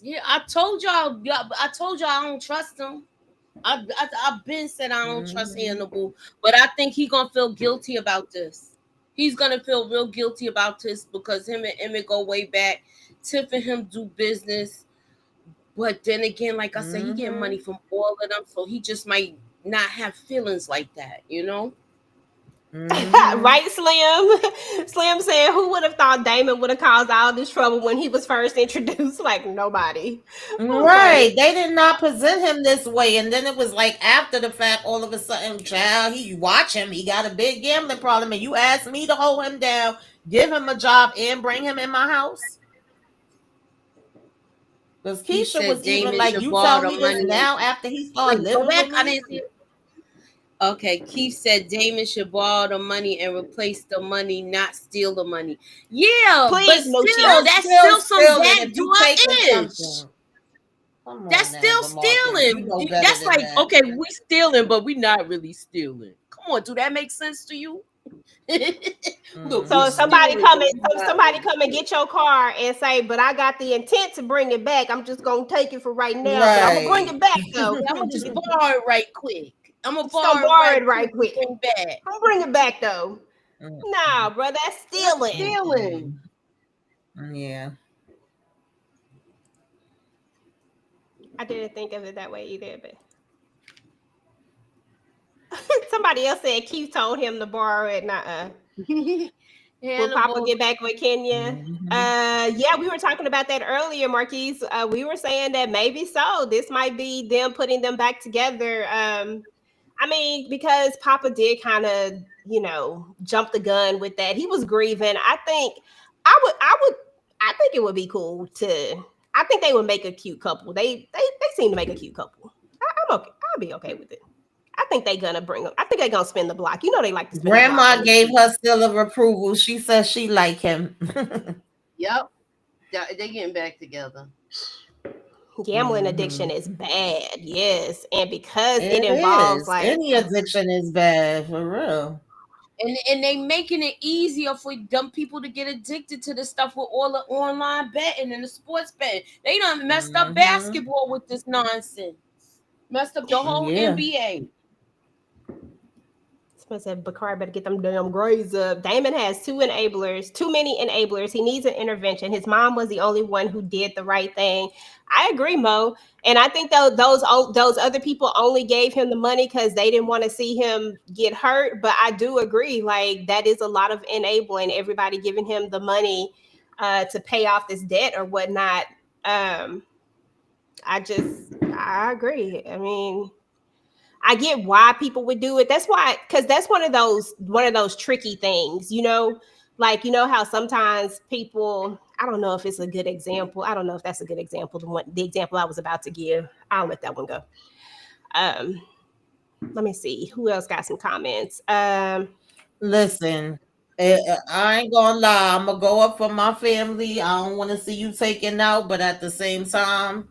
Yeah, I told y'all I don't trust him. I've been said I don't trust Hannibal, but I think he gonna feel guilty about this. He's gonna feel real guilty about this because him and Emmett go way back. Tiff and him do business, but then again, like I said, he getting money from all of them, so he just might not have feelings like that, you know. Mhm. Right, Slim? Slim said, who would have thought Damon would have caused all this trouble when he was first introduced? Like, nobody. I was Right. like, They did not present him this way. And then it was like after the fact, all of a sudden, child, you watch him, he got a big gambling problem. And you asked me to hold him down, give him a job, and bring him in my house. Because He Keisha said was even Damon like, should you borrow tell the me this money. now after he started Wait, go living back. with I me? didn't see it. Okay, Keith said Damon should borrow the money and replace the money, not steal the money. Yeah, but please, Lucci. still, that's still some stealing if you taking backdoor-ish. something. Come That's on now, still DeMarcus. You stealing. know better That's than like, that. okay, we stealing, but we not really stealing. Come on, do that make sense to you? Look, So we if somebody stealing, come but and we so not somebody really come and get your car and say, but I got the intent to bring it back. I'm just gonna take it for right now, but I'm gonna bring it back though. I'm gonna just borrow it right quick. I'm gonna Just gonna borrow borrow it it right quick. Bring back. I'm gonna bring it back though. Nah, bro, that's stealing. Stealing. Yeah. I didn't think of it that way either, but somebody else said Keith told him to borrow it. Nuh-uh. Will Papa get back with Kenya? Yeah, we were talking about that earlier, Marquise. We were saying that maybe so. This might be them putting them back together. I mean, because Papa did kind of, jump the gun with that. He was grieving. I think it would be cool to. I think they would make a cute couple. They seem to make a cute couple. I'm okay. I'll be okay with it. I think they're gonna bring them. I think they're gonna spin the block. You know they like to spin Grandma the block. gave her seal of approval. She says she like him. Yep. They getting back together. Gambling addiction is bad, yes, and because it involves is. like Any addiction is bad for real. And they making it easier for dumb people to get addicted to this stuff with all the online betting and the sports betting. They done messed up basketball with this nonsense. Messed up the whole NBA. Someone said Bakari better get them damn grades up. Damon has too many enablers. He needs an intervention. His mom was the only one who did the right thing. I agree, Mo. And I think those other people only gave him the money because they didn't want to see him get hurt. But I do agree, like that is a lot of enabling. Everybody giving him the money to pay off this debt or whatnot. I agree. I mean, I get why people would do it. That's why, because that's one of those tricky things, like, how sometimes people, I don't know if it's a good example. I don't know if that's a good example. The example I was about to give, I'll let that one go. Let me see who else got some comments. Listen, I ain't gonna lie. I'm gonna go up for my family. I don't want to see you taken out, but at the same time,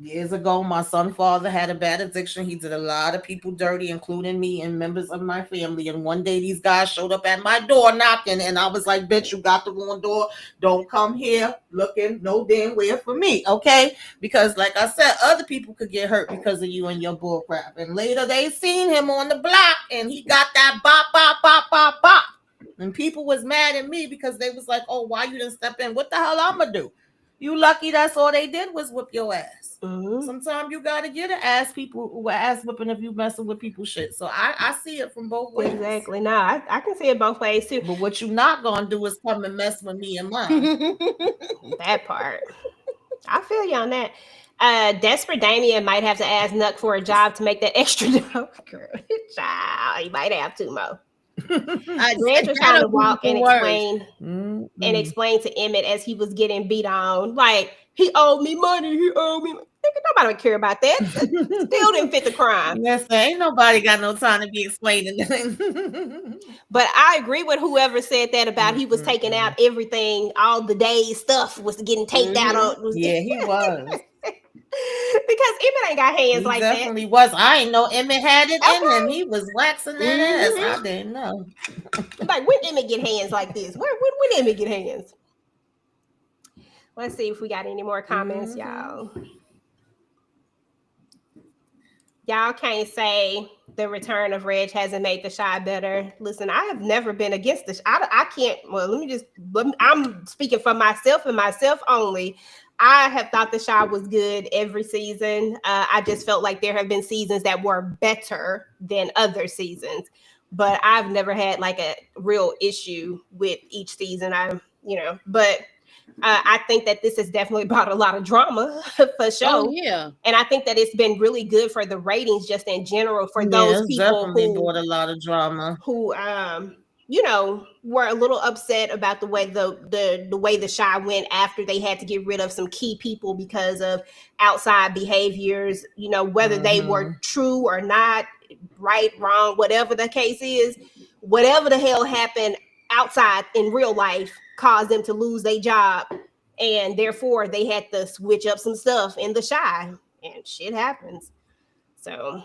years ago, my son's father had a bad addiction. He did a lot of people dirty, including me and members of my family. And one day these guys showed up at my door knocking, and I was like, bitch, you got the wrong door. Don't come here looking no damn where for me, okay? Because like I said, other people could get hurt because of you and your bull crap. And later they seen him on the block, and he got that bop, bop, bop, bop, bop. And people was mad at me because they was like, oh, why you didn't step in? What the hell I'm gonna do? You lucky that's all they did was whip your ass. Mm-hmm. Sometimes you gotta get an ass whipping if you messing with people's shit. So I see it from both ways. Exactly. No, I can see it both ways too. But what you not gonna do is come and mess with me and mine. That part. I feel you on that. Desperate Damien might have to ask Nuck for a job to make that extra dough. Girl, child, he might have to, Mo. Grant was trying to walk and explain to Emmett as he was getting beat on, like he owed me money. Nigga, nobody would care about that. Still didn't fit the crime. Yes, ain't nobody got no time to be explaining. But I agree with whoever said that about he was taking out everything, all the day's stuff was getting taken out. Yeah, he was. Because Emmett ain't got hands like that. He definitely was. I ain't know Emmett had it in him. He was waxing that ass. I didn't know. Like, when Emmett get hands like this? When Emmett get hands? Let's see if we got any more comments, y'all. Y'all can't say the return of Reg hasn't made the Chi better. Listen, I have never been against this. I can't. Well, I'm speaking for myself and myself only. I have thought the Chi was good every season. I just felt like there have been seasons that were better than other seasons, but I've never had like a real issue with each season. But I think that this has definitely brought a lot of drama for sure. Oh yeah. And I think that it's been really good for the ratings just in general for those it's people definitely brought a lot of drama. who were a little upset about the way the way the Chi went after they had to get rid of some key people because of outside behaviors, whether they were true or not, right, wrong, whatever the case is, whatever the hell happened outside in real life caused them to lose their job, and therefore they had to switch up some stuff in the Chi, and shit happens. So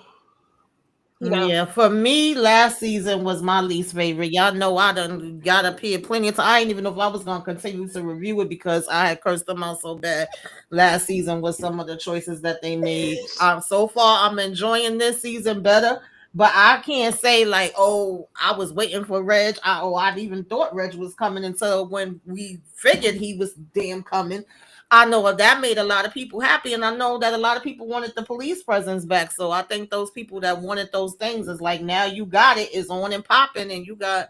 yeah, for me, last season was my least favorite. Y'all know I done got up here plenty of time. I didn't even know if I was gonna continue to review it because I had cursed them out so bad last season with some of the choices that they made. So far, I'm enjoying this season better, but I can't say like, oh, I was waiting for Reg. I even thought Reg was coming until when we figured he was damn coming. I know that made a lot of people happy, and I know that a lot of people wanted the police presence back. So I think those people that wanted those things is like, now you got it, it's on and popping, and you got,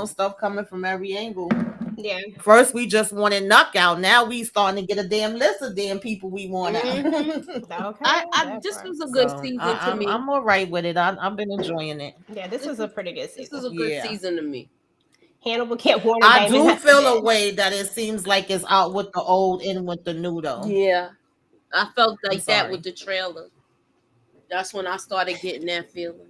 stuff coming from every angle. Yeah. First, we just wanted knockout. Now we starting to get a damn list of damn people we want out. Okay. This was a good season to me. I'm all right with it. I've been enjoying it. Yeah, this was a pretty good season. This was a good season to me. Hannibal kept warning. I do feel a way that it seems like it's out with the old in with the new though. Yeah, I felt like that with the trailer. That's when I started getting that feeling.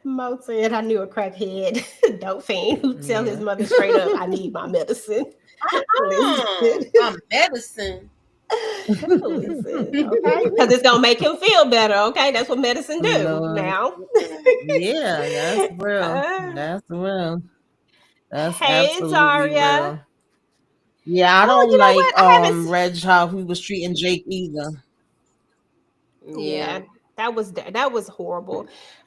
Mo said, "I knew a crackhead, dope fiend, who tell his mother straight up, I need my medicine." My medicine. Listen, okay, because it's gonna make him feel better. Okay, that's what medicine do now. Yeah, that's real. That's real. That's hey, Zaria. Real. Yeah, I don't like Reg how he was treating Jake either. Yeah, that was horrible.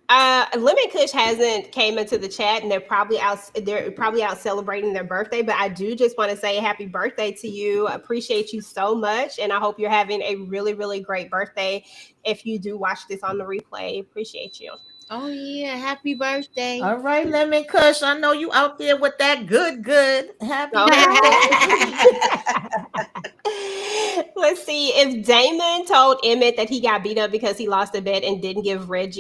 Lemon Kush hasn't came into the chat, and they're probably out celebrating their birthday. But I do just want to say happy birthday to you. I appreciate you so much, and I hope you're having a really, really great birthday. If you do watch this on the replay, appreciate you. Oh yeah, happy birthday! All right, Lemon Kush, I know you out there with that good. Happy birthday. Let's see, if Damon told Emmett that he got beat up because he lost a bet and didn't give Reg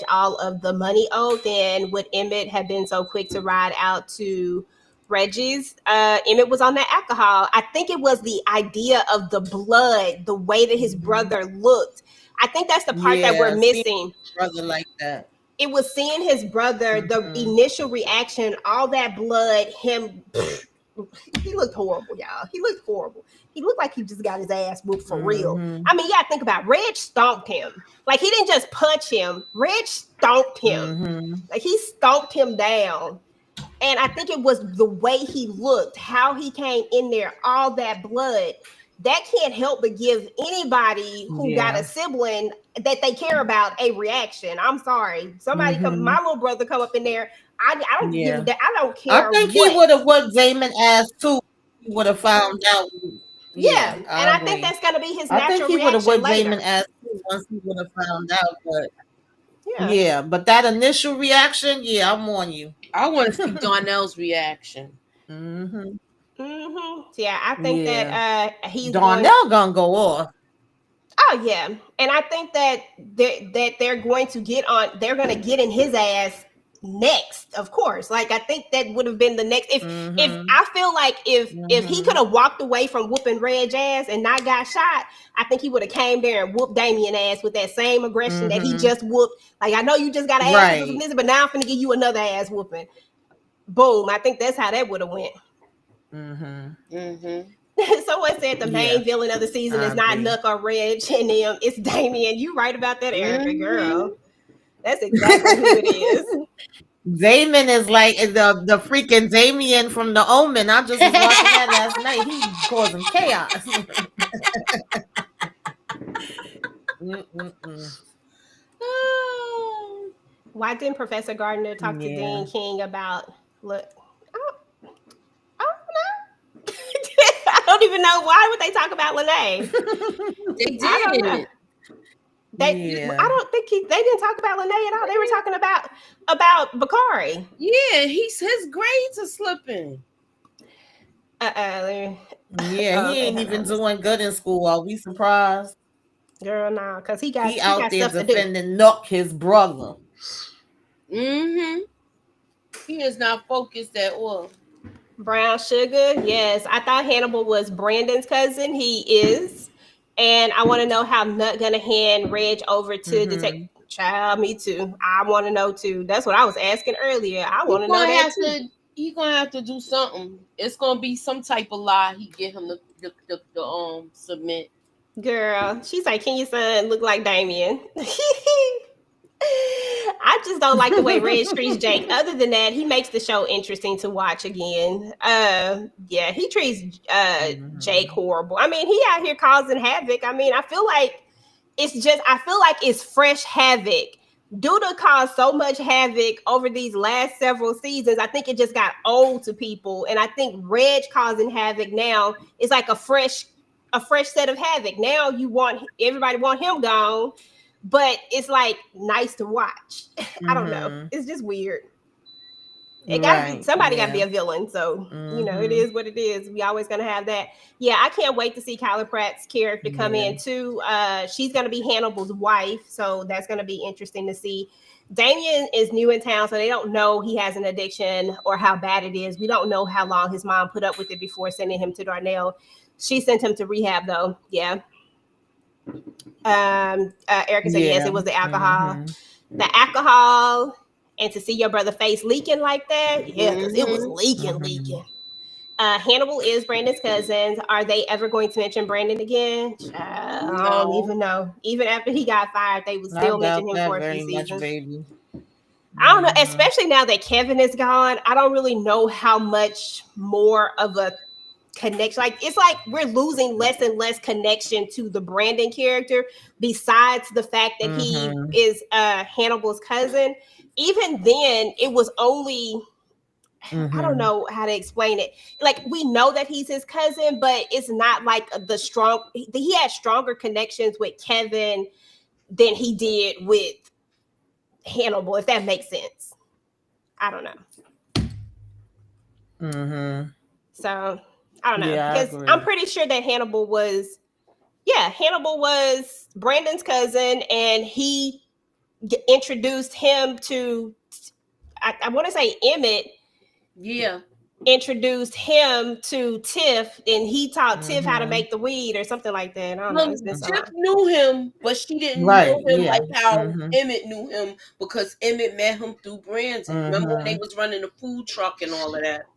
all of the money owed, then would Emmett have been so quick to ride out to Reggie's? Emmett was on that alcohol. I think it was the idea of the blood, the way that his brother looked. I think that's the part that we're missing. Brother like that. It was seeing his brother, the initial reaction, all that blood, him. He looked horrible, y'all. He looked horrible. He looked like he just got his ass whooped for real. I mean, you gotta think about it. Reg stomped him. Like, he didn't just punch him. Reg stomped him. Like, he stomped him down. And I think it was the way he looked, how he came in there, all that blood. That can't help but give anybody who got a sibling that they care about a reaction. I'm sorry. Somebody come, my little brother come up in there. I don't give that. I don't care. I think he would have whooped Damon ass too. He would have found out. Yeah, and I think that's gonna be his natural reaction. I think he would have whooped Damon ass too once he would have found out. But but that initial reaction, I'm on you. I want to see Darnell's reaction. Yeah, I think that he's Darnell gonna go off. Oh yeah, and I think that they're going to get in his ass next, of course. Like, I think that would have been the next. If I feel like if he could have walked away from whooping Reg ass and not got shot, I think he would have came there and whooped Damien ass with that same aggression that he just whooped. Like, I know you just got an ass whooping, but now I'm finna give you another ass whooping. Boom! I think that's how that would have went. Someone said the main villain of the season is not Nuck or Reg and them, it's Damien. You right about that, Erica, girl. That's exactly who it is. Damon is like the freaking Damien from The Omen. I just was watching that last night. He's causing chaos. Why didn't Professor Gardner talk to Dean King about I don't don't even know why would they talk about Lene. They I don't know. did. Yeah. I don't think they didn't talk about Lene at all. They were talking about Bakari. Yeah, his grades are slipping. Yeah, he Okay, ain't hold even on. doing good in school. Are we surprised? Girl, no, because he He out got there stuff to do. defending Nook, his brother. Mm-hmm. He is not focused at all. Brown sugar, yes. I thought Hannibal was Brandon's cousin. He is. And I want to know how Nut gonna hand Reg over to detect. Child, me too. I want to know too. That's what I was asking earlier. I want to know that too. He gonna have to do something. It's gonna be some type of lie he get him to submit. Girl, she's like, can your son look like Damien? I just don't like the way Red treats Jake. Other than that, he makes the show interesting to watch again. Yeah, he treats Jake horrible. I mean, he out here causing havoc. I mean, I feel like it's fresh havoc. Duda caused so much havoc over these last several seasons. I think it just got old to people. And I think Reg causing havoc now is like a fresh set of havoc. Now everybody want him gone, but it's like nice to watch. I don't know. It's just weird. It gotta be somebody gotta be a villain. So it is what it is. We always gonna have that. Yeah, I can't wait to see Kyla Pratt's character come in too. She's gonna be Hannibal's wife, so that's gonna be interesting to see. Damien is new in town, so they don't know he has an addiction or how bad it is. We don't know how long his mom put up with it before sending him to Darnell. She sent him to rehab though. Yeah. Erica said yes, it was the alcohol. The alcohol. And to see your brother face leaking like that, yeah, because it was leaking. Hannibal is Brandon's cousins. Are they ever going to mention Brandon again? I don't even know. Even after he got fired, they would still mention him for a few seasons. Baby. I don't know, especially now that Kevin is gone. I don't really know how much more of a connection. Like it's like we're losing less and less connection to the Brandon character, besides the fact that he is Hannibal's cousin. Even then, it was only I don't know how to explain it. Like we know that he's his cousin, but it's not like he had stronger connections with Kevin than he did with Hannibal, if that makes sense. I don't know. So I don't know, because I'm pretty sure that Hannibal was Brandon's cousin, and he introduced him to, I want to say Emmett. Yeah. Introduced him to Tiff, and he taught Tiff how to make the weed or something like that. I don't know. Tiff knew him, but she didn't know him like how Emmett knew him, because Emmett met him through Brandon. Remember when they was running the food truck and all of that?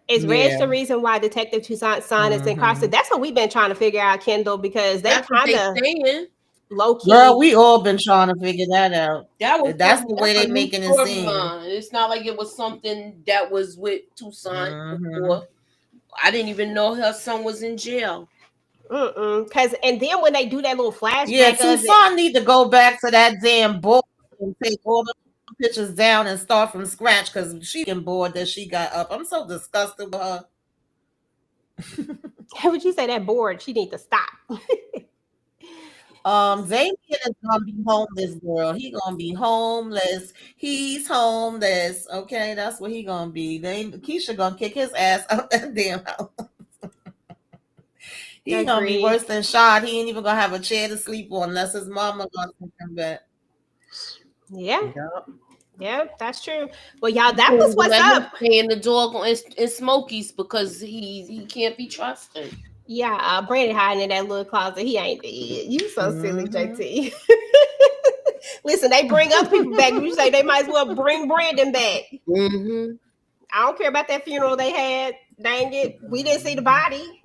Is Reg the reason why Detective Toussaint's son is incarcerated? That's what we've been trying to figure out, Kendall, because they kind of low key. Girl, we all been trying to figure that out. That's the way they making it seem. It's not like it was something that was with Toussaint before. I didn't even know her son was in jail. Because and then when they do that little flashback, yeah, Toussaint need to go back to that damn book and take all the pictures down and start from scratch, because she getting bored that she got up. I'm so disgusted with her. How would you say that bored? She need to stop. Damien is gonna be homeless, girl. He gonna be homeless. He's homeless. Okay, that's what he gonna be. Keisha gonna kick his ass out that damn house. He's gonna be worse than Shad. He ain't even gonna have a chair to sleep on unless his mama gonna take him back. Yeah, that's true. Well, y'all, that was what's up. Paying the dog in Smokies because he can't be trusted. Yeah, Brandon hiding in that little closet. He ain't dead. You so silly, JT. Listen, they bring other people back. You say they might as well bring Brandon back. I don't care about that funeral they had. Dang it, we didn't see the body.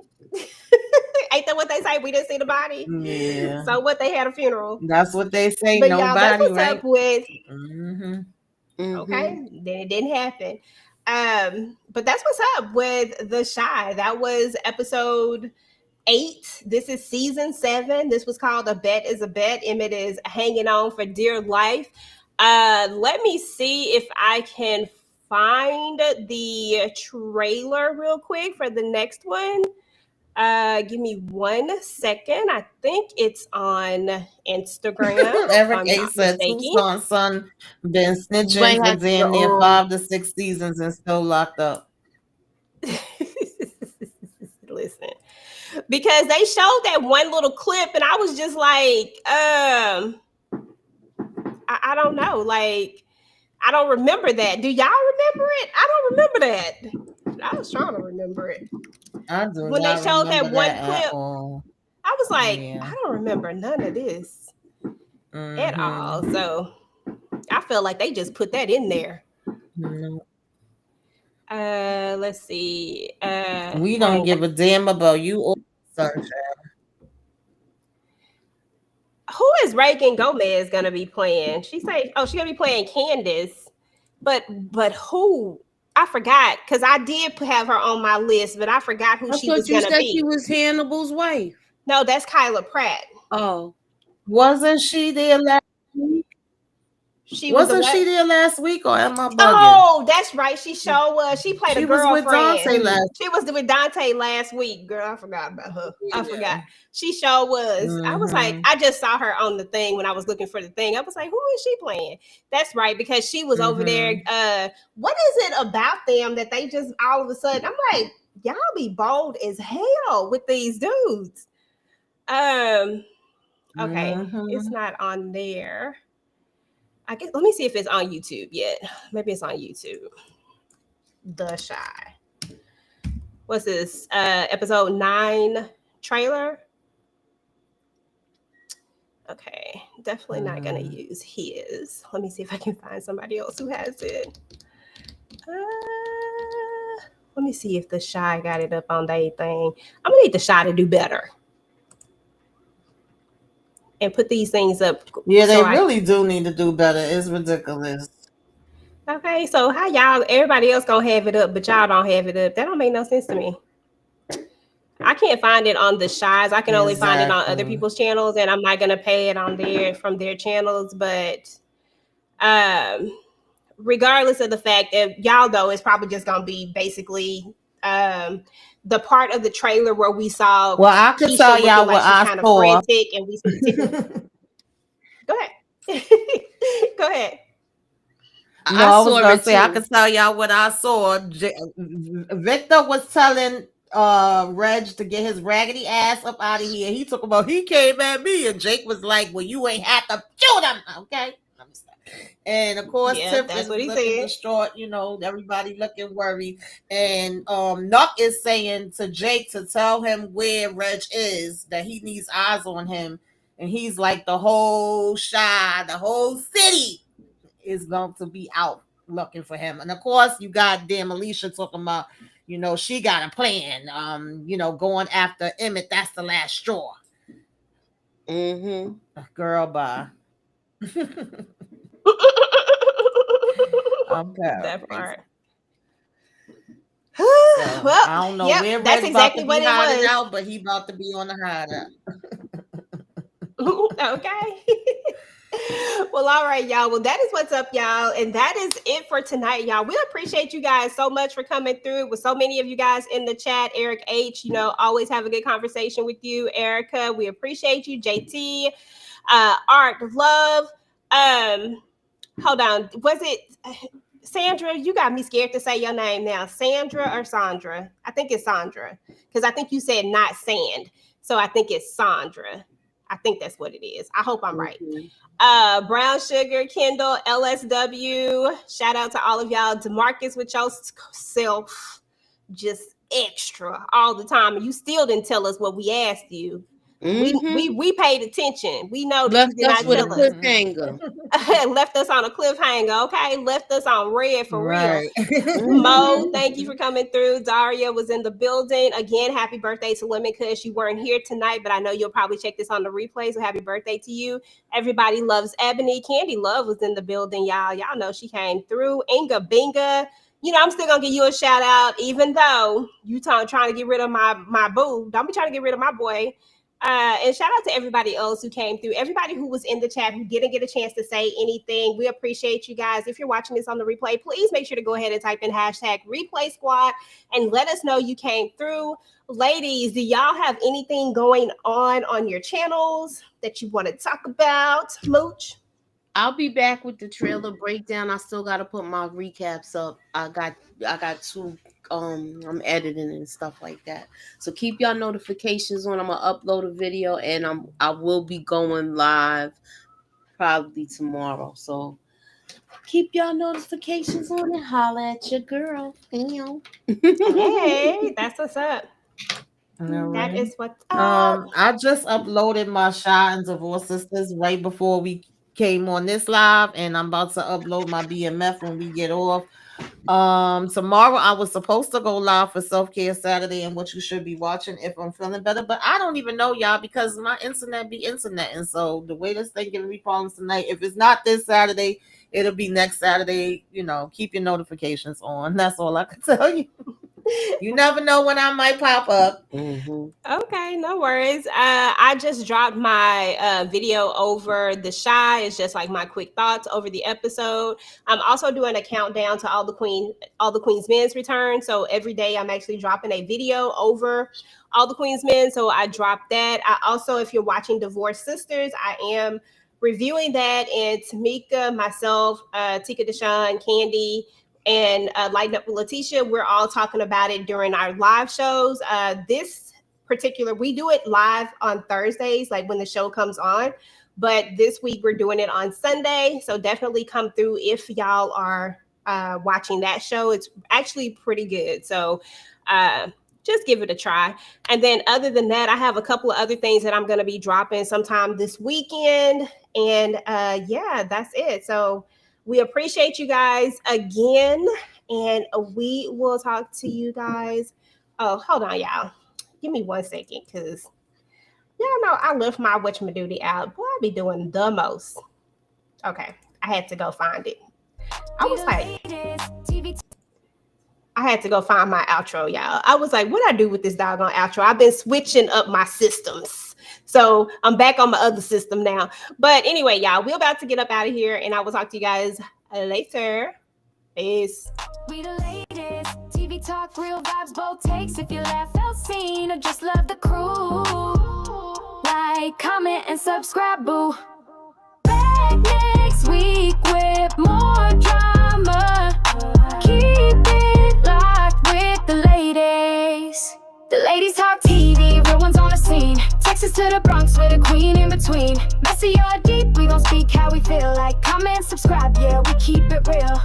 Ain't that what they say? We didn't see the body. Yeah. So what? They had a funeral. That's what they say. But nobody, y'all, that's what's right? up with. Okay, then it didn't happen. But that's what's up with The Chi. That was episode 8. This is season 7. This was called A Bet Is a Bet. Emmett is hanging on for dear life. Let me see if I can find the trailer real quick for the next one. Give me 1 second. I think it's on Instagram. if Eric I'm A not said mistaken. Tucson's son been snitching might for have to damn near go, 5 to 6 seasons and still locked up. Listen, because they showed that one little clip, and I was just like, I don't know, like I don't remember that. Do y'all remember it? I don't remember that. I was trying to remember it. I do When they not showed that remember one that clip, at all. I was like, Yeah. I don't remember none of this at Mhm. all. So I feel like they just put that in there. Mhm. Let's see. We don't give a damn about you or Sunshine. Who is Reagan Gomez gonna be playing? She say, oh, she's gonna be playing Candace, but who? I forgot because I did have her on my list, but I forgot who I she was thought you gonna said be. she was Hannibal's wife. No, that's Kyla Pratt. Oh, Wasn't she there last week? She was Wasn't she there last week, or am I bugging? Oh, that's right. She sure was. She played She a was with girlfriend. Dante last. She was with Dante last week. Girl, I forgot about her. I forgot. She sure was. I was like, I just saw her on the thing when I was looking for the thing. I was like, who is she playing? That's right, because she was over there. What is it about them that they just all of a sudden? I'm like, y'all be bold as hell with these dudes. Okay, it's not on there. I guess let me see if it's on YouTube yet. Maybe it's on YouTube. The Chi. What's this? Episode 9 trailer. Okay, definitely not gonna use his. Let me see if I can find somebody else who has it. Let me see if the Chi got it up on their thing. I'm gonna need the Chi to do better and put these things up. Yeah, they really do need to do better. It's ridiculous. Okay, so how y'all, everybody else gonna have it up, but y'all don't have it up? That don't make no sense to me. I can't find it on the Chi's. I can only find it on other people's channels, and I'm not gonna pay it on from their channels. But regardless of the fact that y'all know, it's probably just gonna be basically the part of the trailer where we saw. Well, I could tell y'all what I kind saw. of frantic, and we see. Go ahead. Go ahead. No, I was gonna say I could tell y'all what I saw. Victor was telling Reg to get his raggedy ass up out of here. He talked about he came at me, and Jake was like, "Well, you ain't have to shoot him, okay?" And of course, Tiff is looking distraught. You know, everybody looking worried. And Nuck is saying to Jake to tell him where Reg is, that he needs eyes on him. And he's like, the whole Chi, the whole city is going to be out looking for him. And of course, you got damn Alicia talking about, you know, she got a plan. You know, going after Emmett. That's the last straw. Girl, bye. That part. So, well, I don't know where Red's exactly about to be hiding out, but he about to be on the hideout. Okay. Well, all right, y'all. Well, that is what's up, y'all. And that is it for tonight, y'all. We appreciate you guys so much for coming through with so many of you guys in the chat. Eric H, you know, always have a good conversation with you. Erica, we appreciate you. JT, Art, Love. Hold on. Was it Sandra? You got me scared to say your name now. Sandra or Sandra? I think it's Sandra, because I think you said not sand. So I think it's Sandra. I think that's what it is. I hope I'm right. Brown Sugar, Kendall, LSW. Shout out to all of y'all. DeMarcus with yourself just extra all the time. And you still didn't tell us what we asked you. We paid attention. We know that you did not tell us. Left us on a cliffhanger, okay? Left us on red for real. Mo, thank you for coming through. Daria was in the building. Again, happy birthday to Lemon Kush. You weren't here tonight, but I know you'll probably check this on the replay, so happy birthday to you. Everybody loves Ebony. Candy Love was in the building, y'all. Y'all know she came through. Inga Binga. You know, I'm still gonna give you a shout out, even though you trying to get rid of my boo. Don't be trying to get rid of my boy. And shout out to everybody else who came through, everybody who was in the chat who didn't get a chance to say anything. We appreciate you guys. If you're watching this on the replay, please make sure to go ahead and type in hashtag replay squad and let us know you came through. Ladies, do y'all have anything going on your channels that you want to talk about? Mooch? I'll be back with the trailer breakdown. I still got to put my recaps up. I got two. I'm editing and stuff like that. So keep y'all notifications on. I'm gonna upload a video, and I will be going live probably tomorrow. So keep y'all notifications on and holla at your girl. Hey, that's what's up. Right. That is what's up. I just uploaded my Shy and Divorce Sisters right before we came on this live, and I'm about to upload my BMF when we get off. Tomorrow I was supposed to go live for Self-Care Saturday and what you should be watching if I'm feeling better, but I don't even know, y'all, because my internet be internet, and so the way this thing giving me problems tonight, if it's not this Saturday, it'll be next Saturday. You know, keep your notifications on. That's all I can tell you. You never know when I might pop up. Okay, no worries. I just dropped my video over the Shy. It's just like my quick thoughts over the episode. I'm also doing a countdown to all the Queen's Men's return. So every day I'm actually dropping a video over all the Queen's Men. So I dropped that. I also, if you're watching Divorce Sisters, I am reviewing that, and Tamika, myself, Tika Deshawn, Candy, and Lighten Up with Letitia, we're all talking about it during our live shows. This particular, we do it live on Thursdays, like when the show comes on. But this week we're doing it on Sunday. So definitely come through if y'all are watching that show. It's actually pretty good. So just give it a try. And then other than that, I have a couple of other things that I'm going to be dropping sometime this weekend. And yeah, that's it. So we appreciate you guys again, and we will talk to you guys. Oh, hold on, y'all. Give me 1 second, because y'all know I left my whatchamadoodie out. Boy, I be doing the most. Okay, I had to go find it. I was like, I had to go find my outro, y'all. I was like, what I do with this doggone outro? I've been switching up my systems. So I'm back on my other system now. But anyway, y'all, we're about to get up out of here, and I will talk to you guys later. Peace. We the latest TV talk, real vibes, both takes. If you laugh, felt seen, or just love the crew, like, comment, and subscribe, boo. Back next week with more drama. Keep it locked with the ladies. The ladies talk TV, real ones on the scene. Texas to the Bronx with a queen in between. Messy or deep, we gon' speak how we feel. Like, comment, subscribe, yeah, we keep it real.